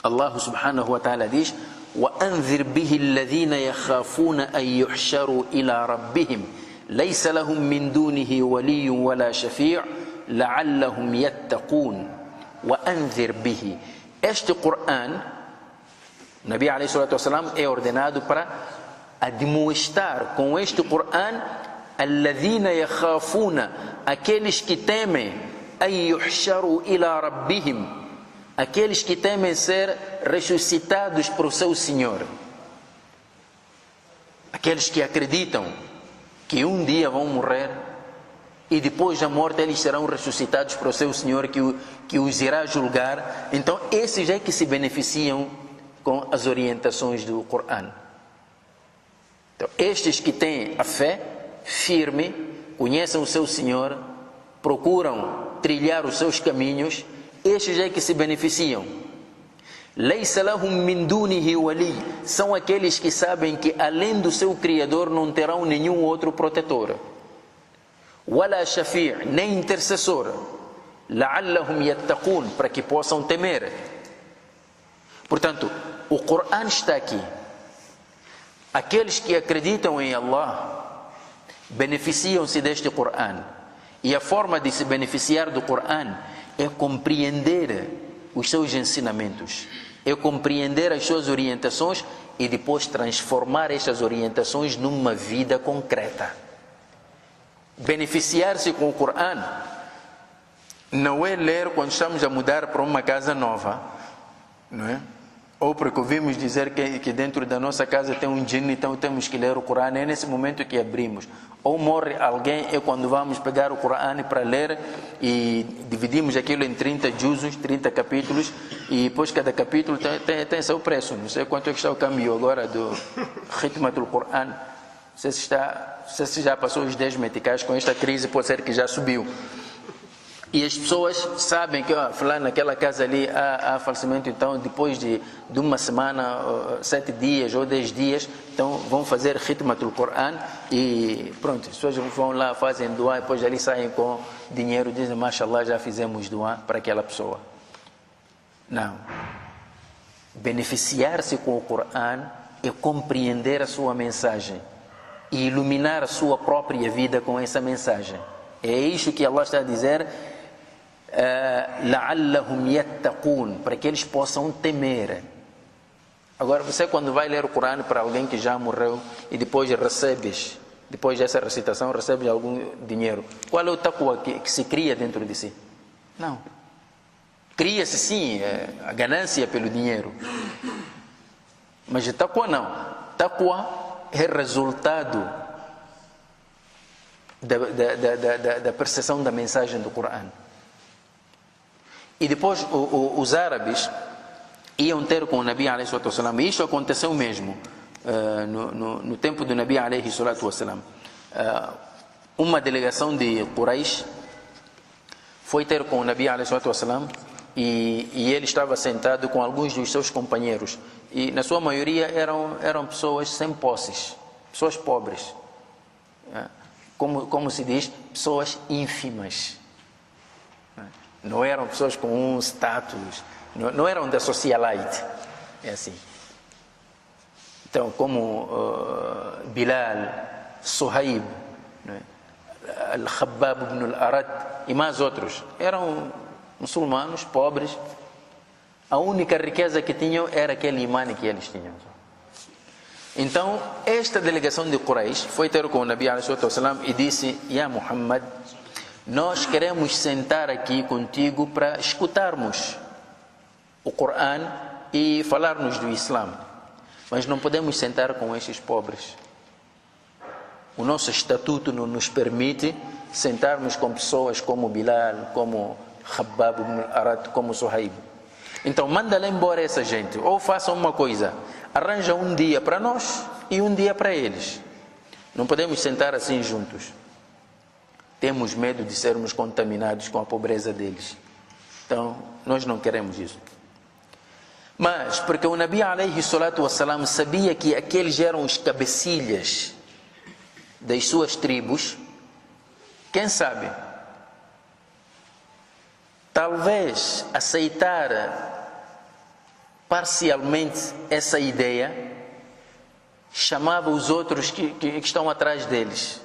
Allah subhanahu wa ta'ala diz: وأنذر به الذين يخافون أن يحشروا إلى ربهم ليس لهم من دونه ولي ولا شفيع لعلهم يتقون وأنذر به. Este Coran, Nabi alayhi salatu wassalam é ordenado para admoestar com este Coran الذين يخافون, aqueles que temem, أن يحشروا إلى ربهم, aqueles que temem ser ressuscitados por seu Senhor, aqueles que acreditam que um dia vão morrer e depois da morte eles serão ressuscitados por seu Senhor que os irá julgar. Então esses é que se beneficiam com as orientações do Coran. Então estes que têm a fé firme, conhecem o seu Senhor, procuram trilhar os seus caminhos, estes é que se beneficiam. Laysa lahum min dunihi wali, são aqueles que sabem que além do seu Criador não terão nenhum outro protetor. Wala shafi', nem intercessor. La'allahum yattaqun, para que possam temer. Portanto, o Coran está aqui. Aqueles que acreditam em Allah beneficiam-se deste Coran. E a forma de se beneficiar do Coran é compreender os seus ensinamentos, é compreender as suas orientações e depois transformar estas orientações numa vida concreta. Beneficiar-se com o Coran não é ler quando estamos a mudar para uma casa nova, não é? Ou porque ouvimos dizer que dentro da nossa casa tem um djinn, então temos que ler o Coran, é nesse momento que abrimos. Ou morre alguém, é quando vamos pegar o Coran para ler e dividimos aquilo em 30 juzos, 30 capítulos, e depois cada capítulo tem seu preço. Não sei quanto é que está o câmbio agora do Khitmatul Quran. Não sei se já passou os 10 meticais, com esta crise pode ser que já subiu. E as pessoas sabem que lá naquela casa ali há falecimento, então depois de uma semana, 7 dias ou 10 dias, então vão fazer Khitmatul Quran e pronto, as pessoas vão lá, fazem dua, depois ali saem com dinheiro, dizem, mashallah, já fizemos dua para aquela pessoa. Não. Beneficiar-se com o Quran é compreender a sua mensagem e iluminar a sua própria vida com essa mensagem. É isso que Allah está a dizer, la'allahum yattaqun, para que eles possam temer. Agora você, quando vai ler o Coran para alguém que já morreu e depois recebes, depois dessa recitação recebes algum dinheiro, qual é o taqwa que se cria dentro de si? Não. Cria-se sim a ganância pelo dinheiro, mas o taqwa não. Taqwa é resultado da percepção da mensagem do Coran. E depois os árabes iam ter com o Nabi alayhi salatu wassalam, e isto aconteceu mesmo no tempo do Nabi alayhi salatu wassalam. Uma delegação de Quraysh foi ter com o Nabi alayhi salatu wassalam e ele estava sentado com alguns dos seus companheiros, e na sua maioria eram pessoas sem posses, pessoas pobres, como se diz, pessoas ínfimas. Não eram pessoas com um status, não eram da socialite, é assim. Então, como Bilal, Suhaib, Al-Khabbab ibn al-Arat e mais outros, eram muçulmanos pobres. A única riqueza que tinham era aquele imã que eles tinham. Então, esta delegação de Quraysh foi ter com o Nabi alayhi salatu wassalam e disse, Ya Muhammad, nós queremos sentar aqui contigo para escutarmos o Coran e falarmos do Islã, mas não podemos sentar com estes pobres. o nosso estatuto não nos permite sentarmos com pessoas como Bilal, como Khabbab ibn al-Arat, como Suhaib. Então manda lá embora essa gente, ou façam uma coisa, arranja um dia para nós e um dia para eles. Não podemos sentar assim juntos. Temos medo de sermos contaminados com a pobreza deles. Então nós não queremos isso. Mas porque o Nabi alayhi salatu wassalam sabia que aqueles eram os cabecilhas das suas tribos, quem sabe talvez aceitar parcialmente essa ideia chamava os outros que estão atrás deles,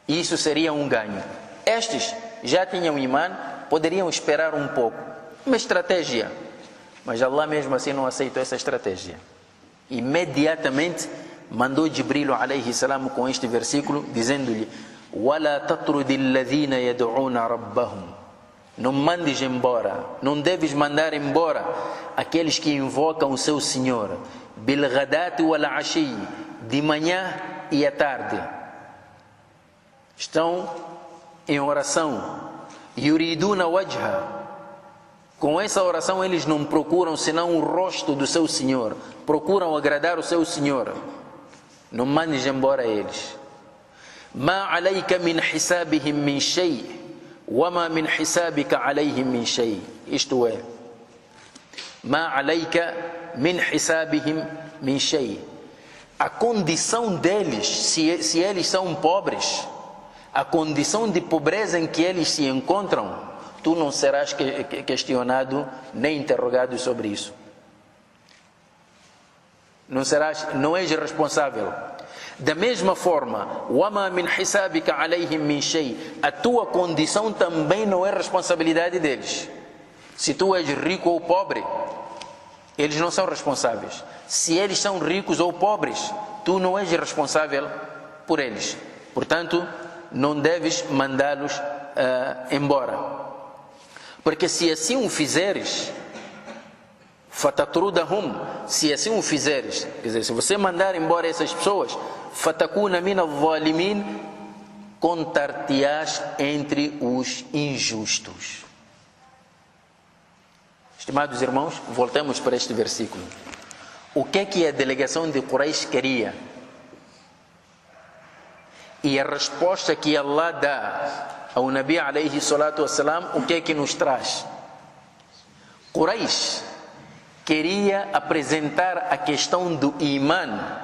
e isso seria um ganho. Estes já tinham imã, poderiam esperar um pouco, uma estratégia, mas Allah mesmo assim não aceitou essa estratégia. Imediatamente mandou Jibril alayhi salam com este versículo, dizendo-lhe: وَلَا تَطْرُدِ الَّذِينَ يَدْعُونَ رَبَّهُمْ. Não mandes embora, não deves mandar embora aqueles que invocam o seu Senhor, بِالْغَدَاةِ وَالْعَشِيِّ, de manhã e à tarde. Estão em oração. يُرِيدُونَ وَجْهَ. Com essa oração eles não procuram senão o rosto do seu Senhor, procuram agradar o seu Senhor. Não mandes embora eles. ما عليك من حسابهم من شيء وما من حسابك عليهم من شيء. Isto é, ما عليك من حسابهم من شيء. A condição deles, se eles são pobres, a condição de pobreza em que eles se encontram, tu não serás questionado nem interrogado sobre isso. Não és responsável. Da mesma forma, وَمَا مِنْ حِسَابِكَ عَلَيْهِمْ مِنْ شَيْءٍ, a tua condição também não é responsabilidade deles. Se tu és rico ou pobre, eles não são responsáveis. Se eles são ricos ou pobres, tu não és responsável por eles. Portanto, não deves mandá-los embora. Porque se assim o fizeres, fatatrudahum, se assim o fizeres, quer dizer, se você mandar embora essas pessoas, fatakuna min al-zalimin, contar-te-ás entre os injustos. Estimados irmãos, voltemos para este versículo. O que a delegação de Quraysh queria? E a resposta que Allah dá ao Nabi alayhi salatu wassalam, o que nos traz? Quraysh queria apresentar a questão do imã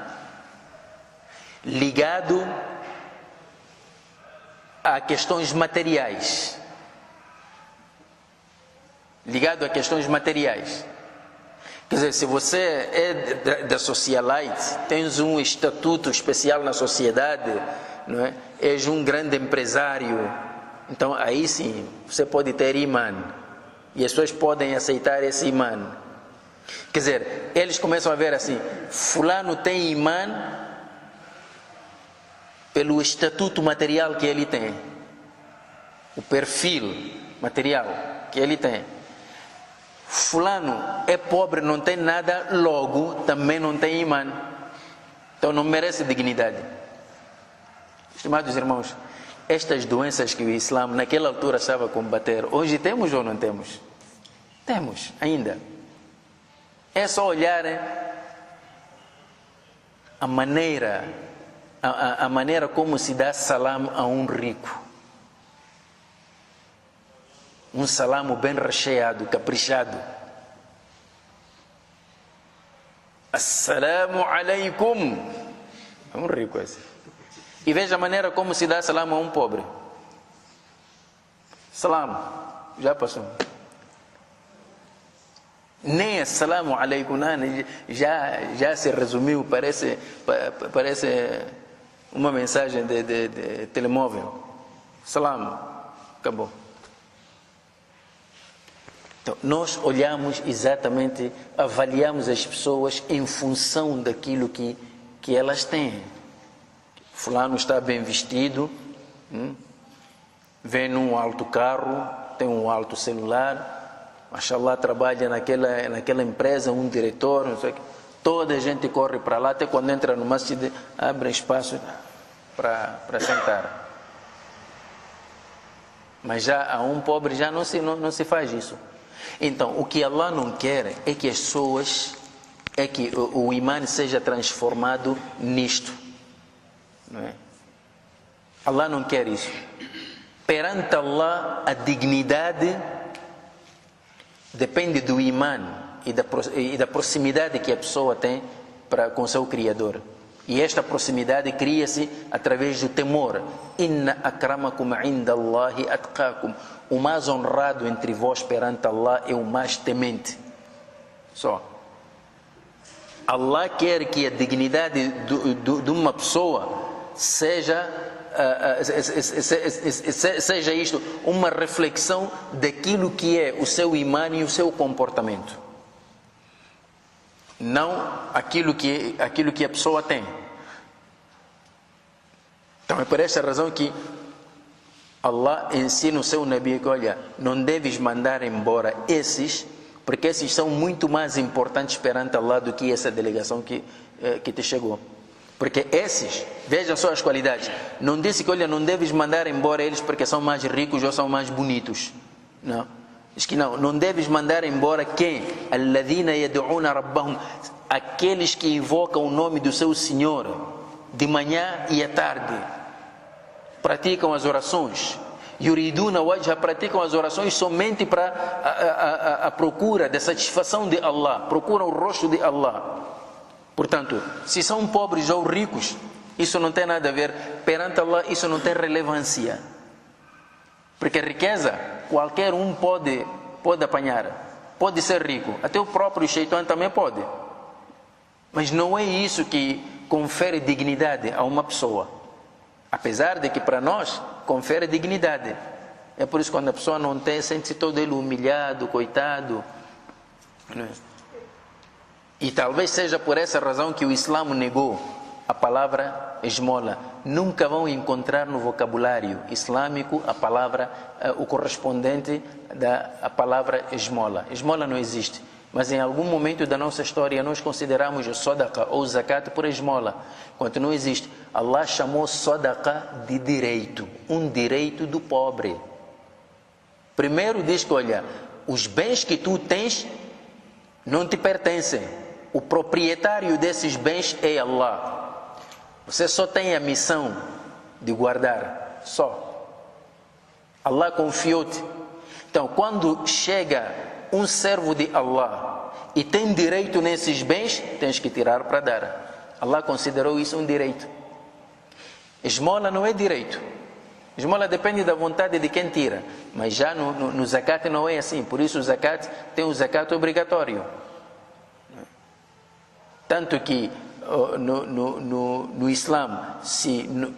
ligado a questões materiais. Ligado a questões materiais. Quer dizer, se você é da socialite, tens um estatuto especial na sociedade, não é? És um grande empresário, então aí sim você pode ter imã e as pessoas podem aceitar esse imã. Quer dizer, eles começam a ver assim: fulano tem imã pelo estatuto material que ele tem, o perfil material que ele tem. Fulano é pobre, não tem nada, logo também não tem imã, então não merece dignidade. Estimados irmãos, estas doenças que o Islã naquela altura estava a combater, hoje temos ou não temos? Temos ainda. É só olhar a maneira como se dá salam a um rico. Um salamo bem recheado, caprichado. Assalamu alaikum. É um rico esse. E veja a maneira como se dá salam a um pobre. Salam, já passou. Nem assalamu alaikum já se resumiu, parece uma mensagem de telemóvel. Salam, acabou. Então, nós olhamos exatamente, avaliamos as pessoas em função daquilo que elas têm. Fulano está bem vestido, vem num alto carro, tem um alto celular, mashallah, trabalha naquela empresa, um diretor, não sei o que. Toda a gente corre para lá, até quando entra no masjid, abre espaço. para sentar. Mas já a um pobre já não se faz isso. Então, o que Allah não quer é que as pessoas, é que o imã seja transformado nisto. Não é? Allah não quer isso. Perante Allah, a dignidade depende do imã e da proximidade que a pessoa tem com seu Criador. E esta proximidade cria-se através do temor. Inna akramakum indallahi atqakum. O mais honrado entre vós perante Allah é o mais temente. Só. Allah quer que a dignidade de uma pessoa seja isto, uma reflexão daquilo que é o seu imã e o seu comportamento. Não aquilo que a pessoa tem. Então é por esta razão que Allah ensina o seu Nabi que, olha, não deves mandar embora esses, porque esses são muito mais importantes perante Allah do que essa delegação que te chegou. Porque esses, veja só as qualidades. Não disse que, olha, não deves mandar embora eles porque são mais ricos ou são mais bonitos. Não. Diz que não deves mandar embora quem? Alladhina yad'una rabbahum, aqueles que invocam o nome do seu Senhor de manhã e à tarde, praticam as orações. Yuriduna wajha, praticam as orações somente para a procura da satisfação de Allah, procuram o rosto de Allah. Portanto, se são pobres ou ricos, isso não tem nada a ver. Perante Allah, isso não tem relevância. Porque a riqueza, qualquer um pode apanhar. Pode ser rico. Até o próprio Shaitã também pode. Mas não é isso que confere dignidade a uma pessoa. Apesar de que para nós, confere dignidade. É por isso que quando a pessoa não tem, sente-se todo ele humilhado, coitado. Não é? E talvez seja por essa razão que o Islã negou a palavra esmola. Nunca vão encontrar no vocabulário islâmico a palavra, o correspondente da palavra esmola. Esmola não existe. Mas em algum momento da nossa história nós consideramos o sadaqa ou zakat por esmola. Enquanto não existe. Allah chamou sadaqa de direito. Um direito do pobre. Primeiro diz que, olha, os bens que tu tens não te pertencem. O proprietário desses bens é Allah. Você só tem a missão de guardar. Só. Allah confiou-te. Então, quando chega um servo de Allah e tem direito nesses bens, tens que tirar para dar. Allah considerou isso um direito. Esmola não é direito. Esmola depende da vontade de quem tira. Mas já no zakat não é assim. Por isso o zakat tem o zakat obrigatório. Tanto que no Islã,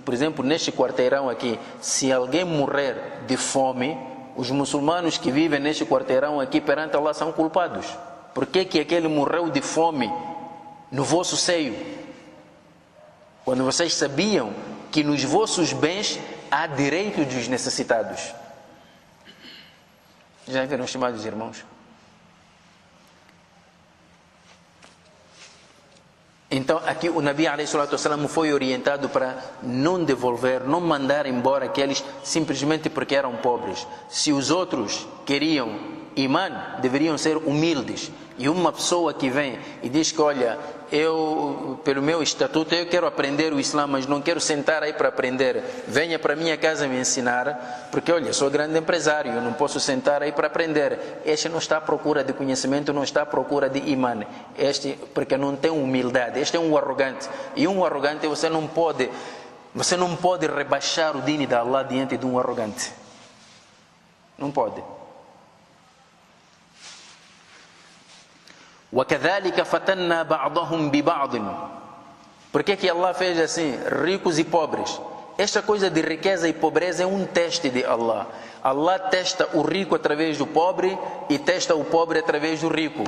por exemplo, neste quarteirão aqui, se alguém morrer de fome, os muçulmanos que vivem neste quarteirão aqui perante Allah são culpados. Por que aquele morreu de fome no vosso seio? Quando vocês sabiam que nos vossos bens há direito dos necessitados. Já viram, estimados irmãos? Então aqui o Nabi ﷺ foi orientado para não devolver, não mandar embora aqueles simplesmente porque eram pobres. Se os outros queriam imã, deveriam ser humildes. E uma pessoa que vem e diz que, olha, eu, pelo meu estatuto, eu quero aprender o Islã, mas não quero sentar aí para aprender. Venha para a minha casa me ensinar, porque, olha, sou grande empresário, eu não posso sentar aí para aprender. Este não está à procura de conhecimento, não está à procura de imã. Este, porque não tem humildade. Este é um arrogante. E um arrogante você não pode rebaixar o dini de Allah diante de um arrogante. Não pode. وَكَذَلِكَ فَتَنَّا بَعْضَهُمْ بِبَعْضٍ. Por que Allah fez assim, ricos e pobres? Esta coisa de riqueza e pobreza é um teste de Allah. Allah testa o rico através do pobre e testa o pobre através do rico.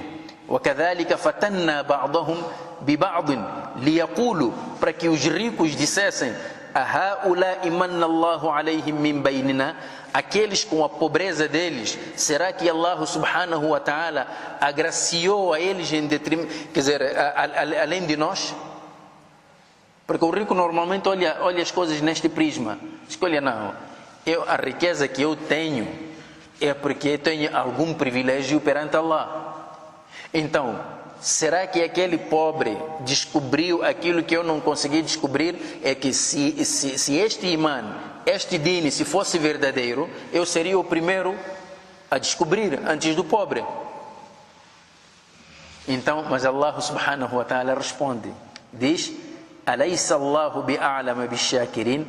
وَكَذَلِكَ فَتَنَّا بَعْضَهُمْ بِبَعْضٍ لِيَقُولُوا, para que os ricos dissessem: أَهَؤُلَاءِ مَنَّ اللَّهُ عَلَيْهِمْ مِنْ بَيْنِنَا. Aqueles com a pobreza deles, será que Allah subhanahu wa ta'ala agraciou a eles em detrimento, quer dizer, além de nós? Porque o rico normalmente olha as coisas neste prisma. Escolha, não, a riqueza que eu tenho é porque eu tenho algum privilégio perante Allah. Então, será que aquele pobre descobriu aquilo que eu não consegui descobrir? É que se este imã, este dini, se fosse verdadeiro, eu seria o primeiro a descobrir antes do pobre. Então, mas Allah subhanahu wa ta'ala responde, diz: Alaysa Allahu bi'a'lama bishakirin?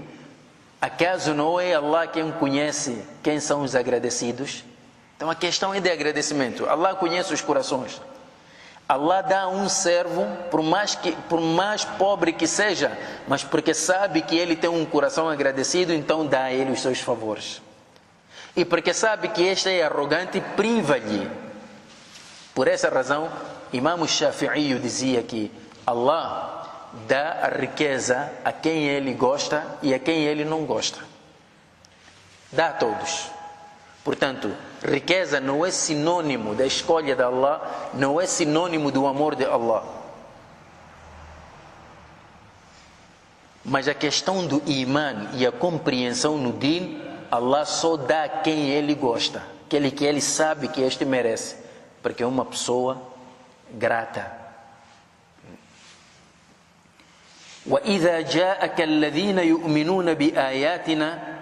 Acaso não é Allah quem conhece quem são os agradecidos? Então a questão é de agradecimento. Allah conhece os corações. Allah dá a um servo, por mais pobre que seja, mas porque sabe que ele tem um coração agradecido, então dá a ele os seus favores. E porque sabe que este é arrogante, priva-lhe. Por essa razão, Imam Shafi'i dizia que Allah dá a riqueza a quem ele gosta e a quem ele não gosta. Dá a todos. Portanto, riqueza não é sinônimo da escolha de Allah, não é sinônimo do amor de Allah. Mas a questão do imã e a compreensão no din, Allah só dá a quem ele gosta, aquele que ele sabe que este merece, porque é uma pessoa grata. وَإِذَا جَاءَكَ الَّذِينَ يُؤْمِنُونَ بِآيَاتِنَا,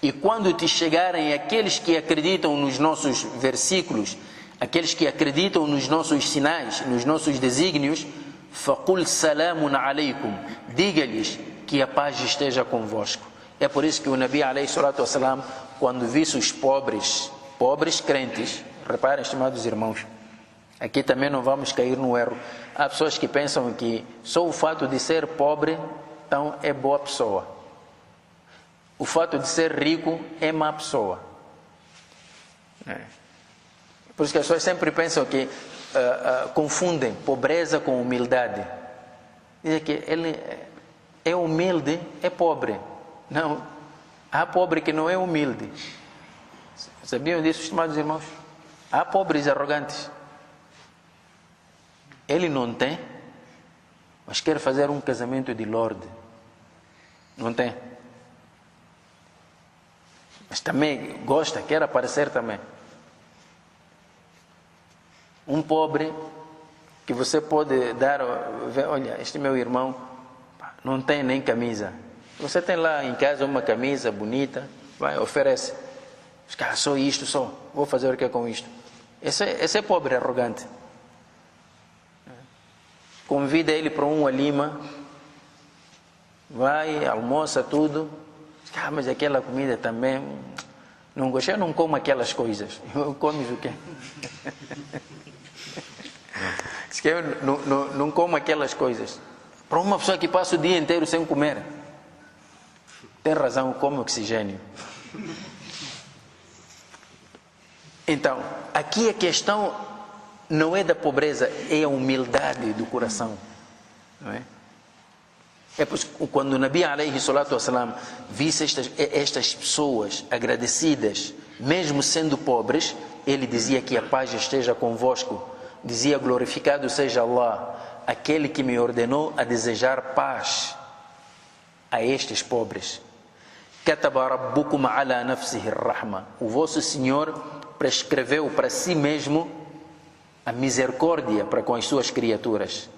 e quando te chegarem aqueles que acreditam nos nossos versículos, aqueles que acreditam nos nossos sinais, nos nossos desígnios, فَقُلْ سَلَامٌ عَلَيْكُمْ, diga-lhes que a paz esteja convosco. É por isso que o Nabi alayhi salatu wassalam, quando visse os pobres crentes, reparem, estimados irmãos, aqui também não vamos cair no erro. Há pessoas que pensam que só o fato de ser pobre, então é boa pessoa. O fato de ser rico é má pessoa. Por isso que as pessoas sempre pensam que confundem pobreza com humildade. Dizem que ele é humilde, é pobre. Não, há pobre que não é humilde. Sabiam disso, estimados irmãos? Há pobres arrogantes. Ele não tem, mas quer fazer um casamento de lorde. Não tem. Mas também gosta, quer aparecer também. Um pobre que você pode dar, olha, este meu irmão não tem nem camisa. Você tem lá em casa uma camisa bonita, vai, oferece. Os caras, só isto, só. Vou fazer o que com isto? Esse é pobre, arrogante. Convida ele para um walima, vai, almoça tudo. Mas aquela comida também não gostei, eu não como aquelas coisas. Eu comes o quê? Eu não como aquelas coisas. Para uma pessoa que passa o dia inteiro sem comer, tem razão, come oxigênio. Então, aqui a questão não é da pobreza, é a humildade do coração. Não é? É por isso que quando o Nabi alayhi salatu wassalam visse estas pessoas agradecidas, mesmo sendo pobres, ele dizia que a paz esteja convosco. Dizia: glorificado seja Allah, aquele que me ordenou a desejar paz a estes pobres. Kataba rabbukum ala nafsihi rahma, o vosso Senhor prescreveu para si mesmo a misericórdia para com as suas criaturas.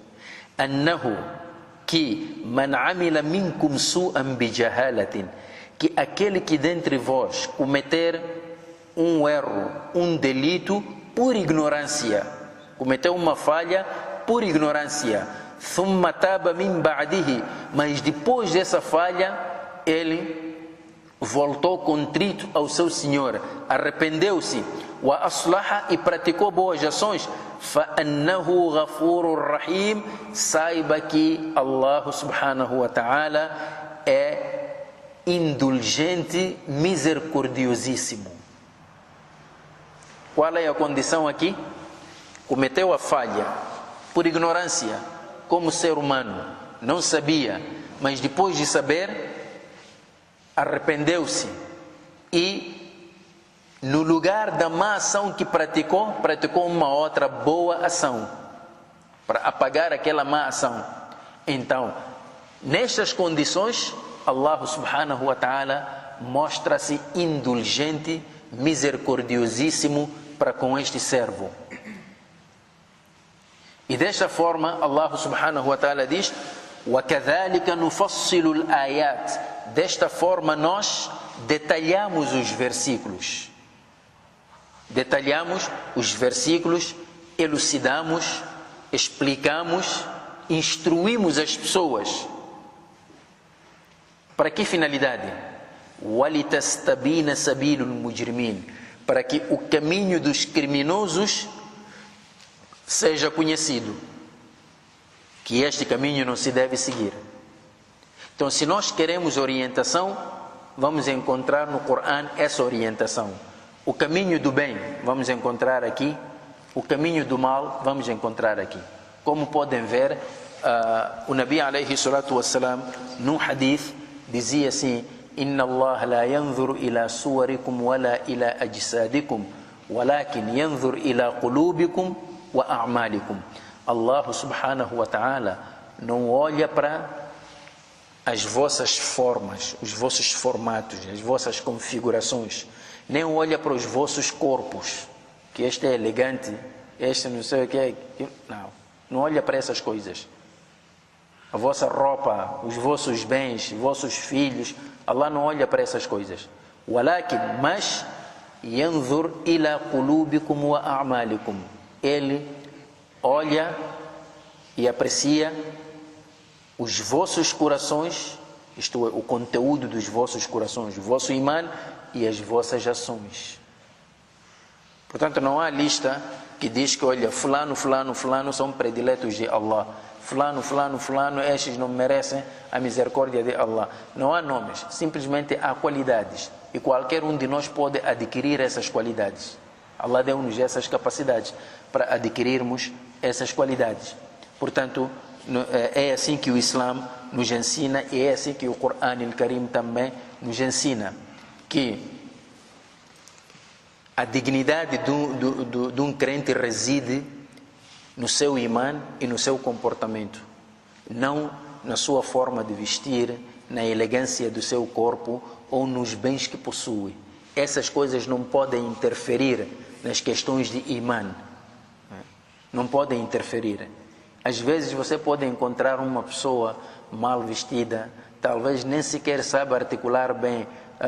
Annahu, que man amila minkum su'an bijahalatin, que aquele que dentre vós cometer um erro, um delito por ignorância, cometeu uma falha por ignorância, thumma taba min ba'dihi, mas depois dessa falha ele voltou contrito ao seu Senhor, arrependeu-se, wa aslaha, e praticou boas ações, fa annahu ghafurur rahim, saiba que Allah subhanahu wa ta'ala é indulgente, misericordiosíssimo. Qual é a condição aqui? Cometeu a falha por ignorância, como ser humano, não sabia, mas depois de saber, arrependeu-se e no lugar da má ação que praticou uma outra boa ação para apagar aquela má ação. Então, Nestas condições, Allah subhanahu wa ta'ala mostra-se indulgente, misericordiosíssimo para com este servo. E desta forma, Allah subhanahu wa ta'ala diz: وَكَذَلِكَ نُفَصِّلُ الْآيَاتِ. Desta forma nós detalhamos os versículos. Detalhamos os versículos, elucidamos, explicamos, instruímos as pessoas. Para que finalidade? وَلِتَسْتَبِينَ سَبِيلُ الْمُجْرِمِينَ. Para que o caminho dos criminosos seja conhecido, que este caminho não se deve seguir. Então, se nós queremos orientação, vamos encontrar no Corão essa orientação. O caminho do bem, vamos encontrar aqui. O caminho do mal, vamos encontrar aqui. Como podem ver, o Nabi alayhi salatu wassalam, num hadith, dizia assim: Inna Allah la yanzur ila suwarikum wala ila ajsadikum, walakin yanzur ila qulubikum wa a'malikum. Allah subhanahu wa ta'ala não olha para as vossas formas, os vossos formatos, as vossas configurações, nem olha para os vossos corpos, que este é elegante, este não sei o que é. Não olha para essas coisas. A vossa roupa, os vossos bens, os vossos filhos, Allah não olha para essas coisas. Walakin, mas yanzur ila qulubikum wa a'malikum. Ele olha e aprecia os vossos corações, isto é, o conteúdo dos vossos corações, o vosso imã e as vossas ações. Portanto, não há lista que diz que, olha, fulano, fulano, fulano são prediletos de Allah. Fulano, fulano, fulano, estes não merecem a misericórdia de Allah. Não há nomes, simplesmente há qualidades. E qualquer um de nós pode adquirir essas qualidades. Allah deu-nos essas capacidades para adquirirmos essas qualidades. Portanto, é assim que o Islã nos ensina, e é assim que o Corão al-Karim também nos ensina, que a dignidade de um crente reside no seu imã e no seu comportamento, não na sua forma de vestir, na elegância do seu corpo ou nos bens que possui. Essas coisas não podem interferir nas questões de imã. Não podem interferir. Às vezes você pode encontrar uma pessoa mal vestida, talvez nem sequer sabe articular bem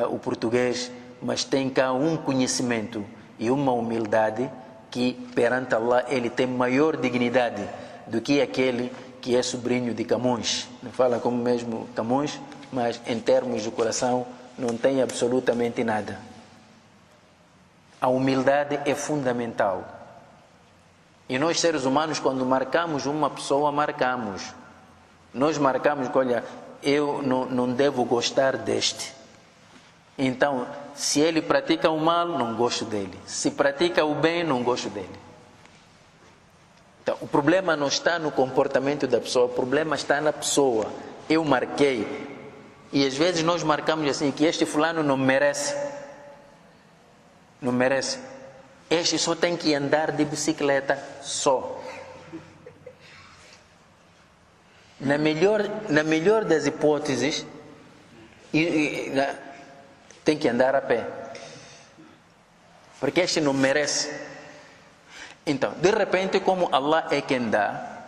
o português, mas tem cá um conhecimento e uma humildade que perante Allah ele tem maior dignidade do que aquele que é sobrinho de Camões. Não fala como mesmo Camões, mas em termos de coração não tem absolutamente nada. A humildade é fundamental. E nós, seres humanos, quando marcamos uma pessoa, marcamos. Nós marcamos que, olha, eu não devo gostar deste. Então, se ele pratica o mal, não gosto dele. Se pratica o bem, não gosto dele. Então, o problema não está no comportamento da pessoa, o problema está na pessoa. Eu marquei. E às vezes nós marcamos assim, que este fulano não merece. Não merece. Este só tem que andar de bicicleta, só. Na melhor das hipóteses, tem que andar a pé. Porque este não merece. Então, de repente, como Allah é quem dá,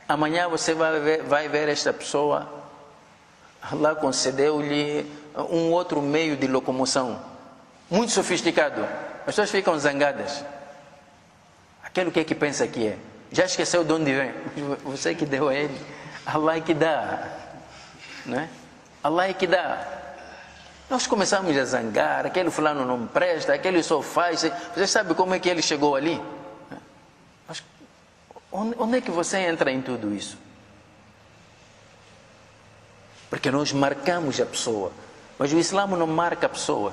amanhã você vai ver esta pessoa, Allah concedeu-lhe um outro meio de locomoção, muito sofisticado. As pessoas ficam zangadas. Aquele o que é que pensa que é? Já esqueceu de onde vem? Você que deu a ele. Allah é que dá. Não é? Allah é que dá. Nós começamos a zangar. Aquele fulano não presta, aquele só faz. Você sabe como é que ele chegou ali? Mas onde é que você entra em tudo isso? Porque nós marcamos a pessoa. Mas o Islã não marca a pessoa.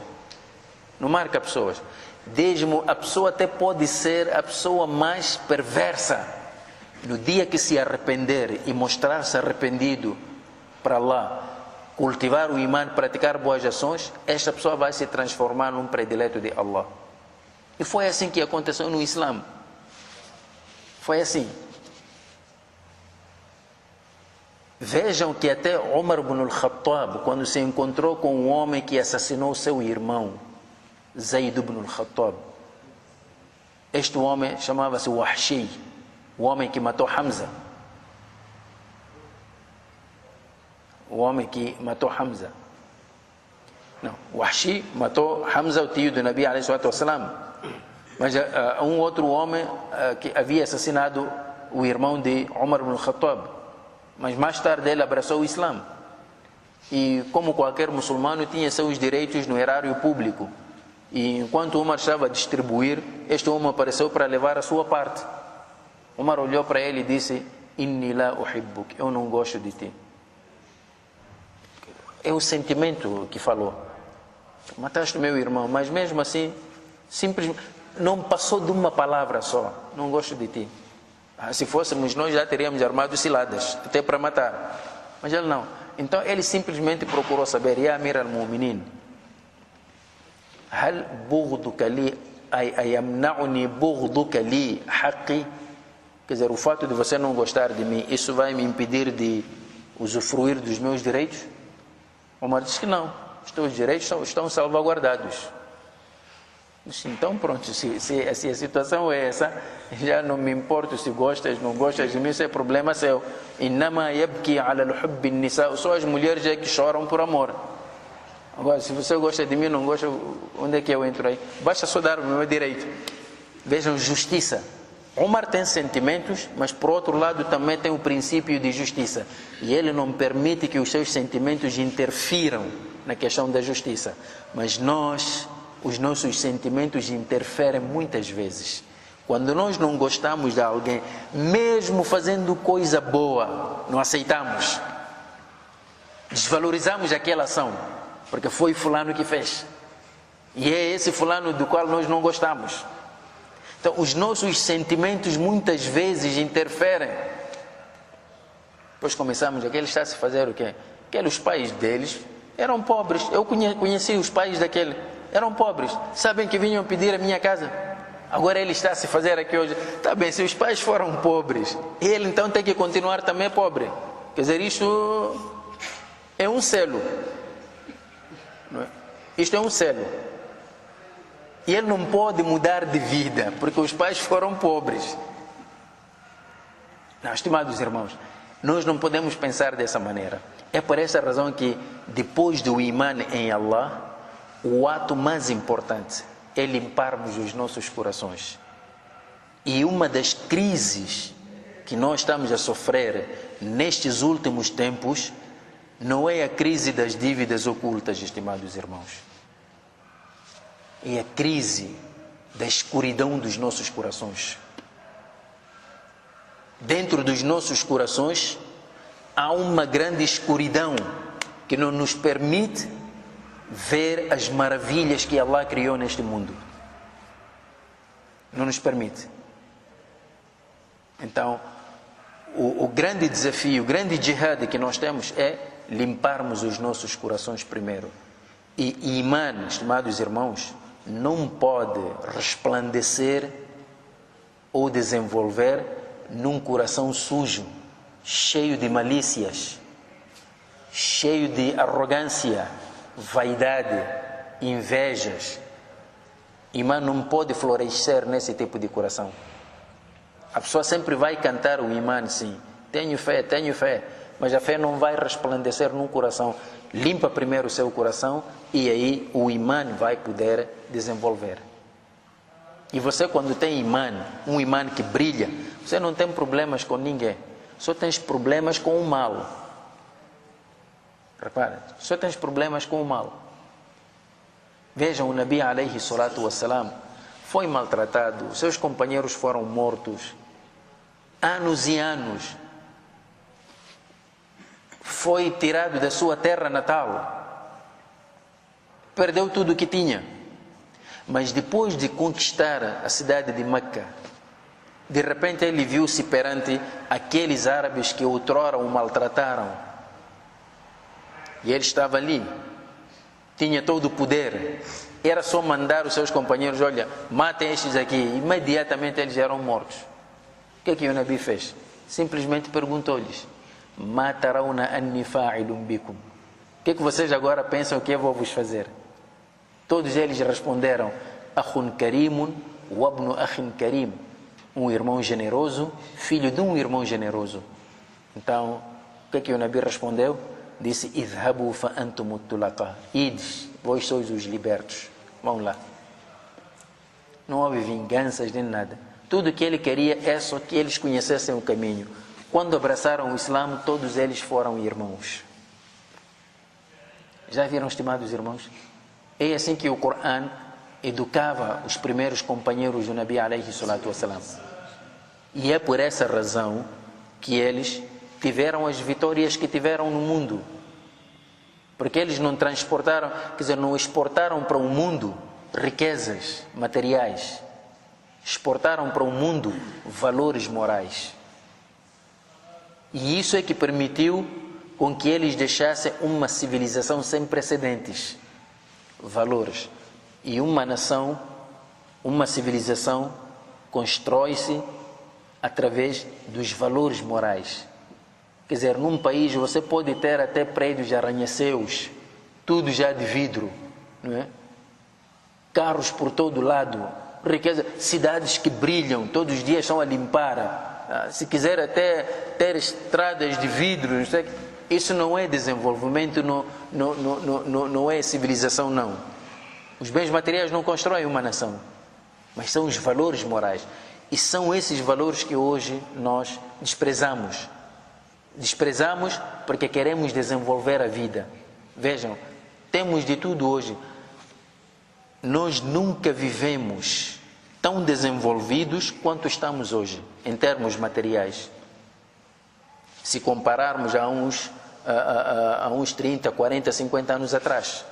Não marca pessoas. Desmo a pessoa até pode ser a pessoa mais perversa. No dia que se arrepender e mostrar-se arrependido para Allah, cultivar o imã, praticar boas ações, esta pessoa vai se transformar num predileto de Allah. E foi assim que aconteceu no Islã. Foi assim. Vejam que até Umar ibn al-Khattab, quando se encontrou com um homem que assassinou seu irmão, Zayd ibn al-Khattab, este homem chamava-se Wahshi, o homem que matou Hamza. O homem que matou Hamza. Não, Wahshi matou Hamza, o tio do Nabi alayhi salatu wassalam. Mas um outro homem que havia assassinado o irmão de Umar ibn al-Khattab. Mas mais tarde ele abraçou o Islã. E como qualquer muçulmano tinha seus direitos no erário público. E enquanto Umar estava a distribuir, este homem apareceu para levar a sua parte. Umar olhou para ele e disse: Inni la uhibbuk, eu não gosto de ti. É o sentimento que falou. Mataste meu irmão, mas mesmo assim, simplesmente não passou de uma palavra só. Não gosto de ti. Se fôssemos nós já teríamos armado ciladas, até para matar. Mas ele não. Então ele simplesmente procurou saber: Ya Amir al-Mu'minin, hal bughduka li ayamna'uni bughduka li haqqi? Quer dizer, o fato de você não gostar de mim, isso vai me impedir de usufruir dos meus direitos? Omar disse que não. Os teus direitos estão salvaguardados. Então pronto, se a situação é essa, já não me importo se gostas, não gostas de mim, isso é problema seu. Innama yabki ala al-hubb an-nisa, só as mulheres é que choram por amor. Agora, se você gosta de mim, não gosta, onde é que eu entro aí? Basta só dar o meu direito. Vejam, justiça. Omar tem sentimentos, mas por outro lado também tem o princípio de justiça. E ele não permite que os seus sentimentos interfiram na questão da justiça. Mas os nossos sentimentos interferem muitas vezes. Quando nós não gostamos de alguém, mesmo fazendo coisa boa, não aceitamos. Desvalorizamos aquela ação, porque foi fulano que fez. E é esse fulano do qual nós não gostamos. Então, os nossos sentimentos muitas vezes interferem. Depois começamos, aquele está a se fazer o quê? Os pais deles eram pobres. Eu conheci os pais daquele. Eram pobres, sabem que vinham pedir a minha casa. Agora ele está a se fazer aqui hoje. Está bem, se os pais foram pobres, ele então tem que continuar também pobre. Quer dizer, isto é um selo. Não é? Isto é um selo. E ele não pode mudar de vida, porque os pais foram pobres. Não, estimados irmãos, nós não podemos pensar dessa maneira. É por essa razão que, depois do Iman em Allah, o ato mais importante é limparmos os nossos corações. E uma das crises que nós estamos a sofrer nestes últimos tempos não é a crise das dívidas ocultas, estimados irmãos. É a crise da escuridão dos nossos corações. Dentro dos nossos corações há uma grande escuridão que não nos permite ver as maravilhas que Allah criou neste mundo. Não nos permite. Então, o grande desafio, o grande jihad que nós temos é limparmos os nossos corações primeiro. E Iman, estimados irmãos, não pode resplandecer ou desenvolver num coração sujo, cheio de malícias, cheio de arrogância, vaidade, invejas. Imã não pode florescer nesse tipo de coração. A pessoa sempre vai cantar o imã, sim, tenho fé, mas a fé não vai resplandecer num coração. Limpa primeiro o seu coração e aí o imã vai poder desenvolver. E você, quando tem imã, um imã que brilha, você não tem problemas com ninguém, só tens problemas com o mal. Repara, só tens problemas com o mal. Vejam, o Nabi alayhi salatu wassalam foi maltratado, seus companheiros foram mortos, anos e anos. Foi tirado da sua terra natal, perdeu tudo o que tinha. Mas depois de conquistar a cidade de Meca, de repente ele viu-se perante aqueles árabes que outrora o maltrataram. E ele estava ali, tinha todo o poder, era só mandar os seus companheiros: olha, matem estes aqui. Imediatamente eles eram mortos. O que é que o Nabi fez? Simplesmente perguntou-lhes: ma tarawna anni fa'ilun bikum. O que vocês agora pensam que eu vou vos fazer? Todos eles responderam: akhun karimun wa ibnu akhin karim. Um irmão generoso, filho de um irmão generoso. Então, o que o Nabi respondeu? Disse: idhabu fa antum tulaqa. Ides, vós sois os libertos. Vão lá. Não houve vinganças nem nada. Tudo que ele queria é só que eles conhecessem o caminho. Quando abraçaram o Islã, todos eles foram irmãos. Já viram, estimados irmãos? É assim que o Corão educava os primeiros companheiros do Nabi alayhi salatu wassalam. E é por essa razão que eles tiveram as vitórias que tiveram no mundo. Porque eles não transportaram, quer dizer, não exportaram para o mundo riquezas materiais. Exportaram para o mundo valores morais. E isso é que permitiu com que eles deixassem uma civilização sem precedentes. Valores. E uma nação, uma civilização, constrói-se através dos valores morais. Quer dizer, num país você pode ter até prédios de arranha-céus, tudo já de vidro, não é? Carros por todo lado, riqueza, cidades que brilham, todos os dias estão a limpar. Se quiser até ter estradas de vidro, isso não é desenvolvimento, não é civilização, não. Os bens materiais não constroem uma nação, mas são os valores morais. E são esses valores que hoje nós desprezamos. Desprezamos porque queremos desenvolver a vida. Vejam, temos de tudo hoje. Nós nunca vivemos tão desenvolvidos quanto estamos hoje, em termos materiais. Se compararmos a uns 30, 40, 50 anos atrás.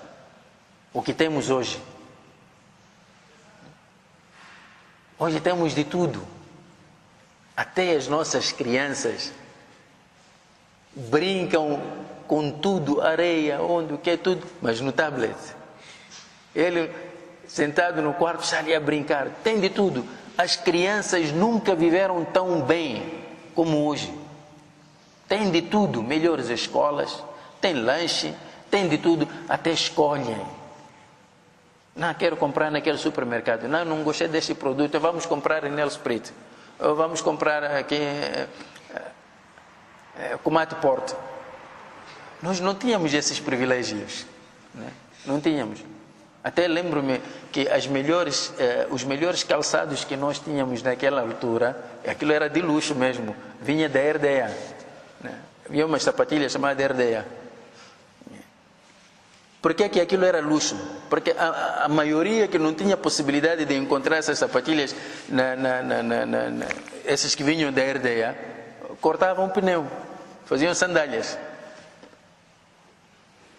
O que temos hoje? Hoje temos de tudo. Até as nossas crianças brincam com tudo, areia, onde o que é tudo, mas no tablet. Ele sentado no quarto está ali a brincar, tem de tudo. As crianças nunca viveram tão bem como hoje. Tem de tudo, melhores escolas, tem lanche, tem de tudo, até escolhem. Não, quero comprar naquele supermercado. Não gostei deste produto, vamos comprar em El Sprit. Ou vamos comprar aqui Comate Porto. Nós não tínhamos esses privilégios, né? Não tínhamos. Até lembro-me que os melhores calçados que nós tínhamos naquela altura, aquilo era de luxo mesmo, vinha da RDA, né? Havia uma sapatilha chamada RDA. Por que aquilo era luxo? Porque a maioria que não tinha possibilidade de encontrar essas sapatilhas, esses que vinham da RDA, cortavam o pneu, faziam sandálias.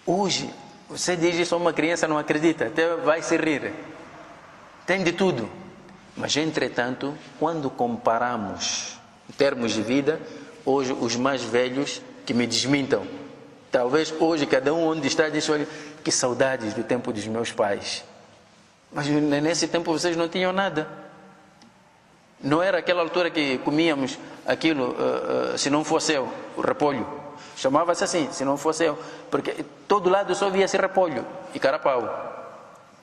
Hoje, você diz isso a uma criança, não acredita, até vai se rir. Tem de tudo. Mas, entretanto, quando comparamos em termos de vida, hoje os mais velhos que me desmintam, talvez hoje cada um onde está diz: olha, que saudades do tempo dos meus pais. Mas nesse tempo vocês não tinham nada. Não era aquela altura que comíamos aquilo, se não fosse eu, o repolho. Chamava-se assim, se não fosse eu. Porque todo lado só via-se repolho e carapau.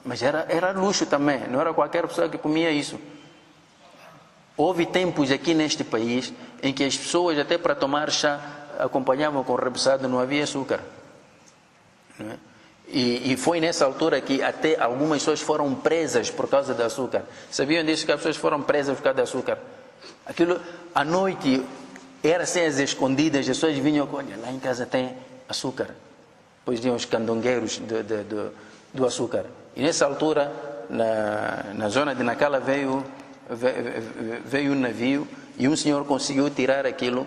Mas era luxo também, não era qualquer pessoa que comia isso. Houve tempos aqui neste país em que as pessoas, até para tomar chá, acompanhavam com rebuçado, não havia açúcar. Não é? E foi nessa altura que até algumas pessoas foram presas por causa do açúcar. Sabiam disso, que as pessoas foram presas por causa do açúcar? Aquilo, à noite, era assim as escondidas, as pessoas vinham, olha, lá em casa tem açúcar. Depois tinham os candongueiros do açúcar. E nessa altura, na zona de Nacala, veio um navio e um senhor conseguiu tirar aquilo,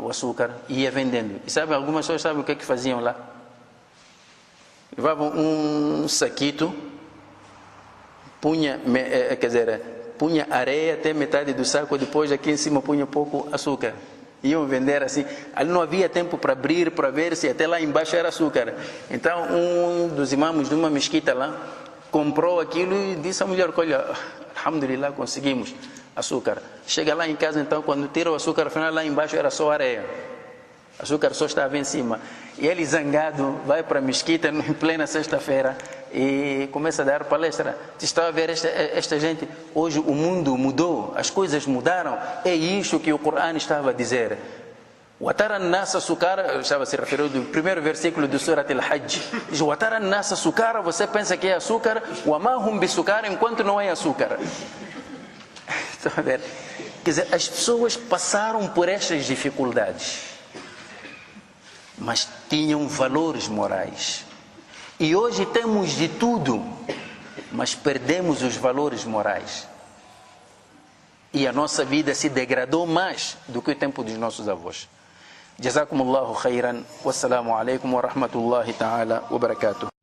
o açúcar, e ia vendendo. E sabe, algumas pessoas sabem o que é que faziam lá? Levavam um saquito, punha areia até metade do saco, depois aqui em cima punha pouco açúcar. Iam vender assim. Ali não havia tempo para abrir, para ver se até lá embaixo era açúcar. Então um dos imãs de uma mesquita lá comprou aquilo e disse à mulher: olha, alhamdulillah, conseguimos açúcar. Chega lá em casa, então, quando tira o açúcar, afinal lá embaixo era só areia. Açúcar só estava em cima. E ele, zangado, vai para a mesquita em plena sexta-feira e começa a dar palestra. Estava a ver esta gente, hoje o mundo mudou, as coisas mudaram. É isso que o Corão estava a dizer. Watara nasa sukara, estava se referindo ao primeiro versículo do Surat al-Hajj. Diz, Watara nasa sukara, você pensa que é açúcar, wa ma hum bisukara, enquanto não é açúcar. Estão a ver? Quer dizer, as pessoas passaram por estas dificuldades, mas tinham valores morais. E hoje temos de tudo, mas perdemos os valores morais. E a nossa vida se degradou mais do que o tempo dos nossos avós. Jazakumullahu khairan. Wassalamu alaikum wa rahmatullahi ta'ala wa barakatuh.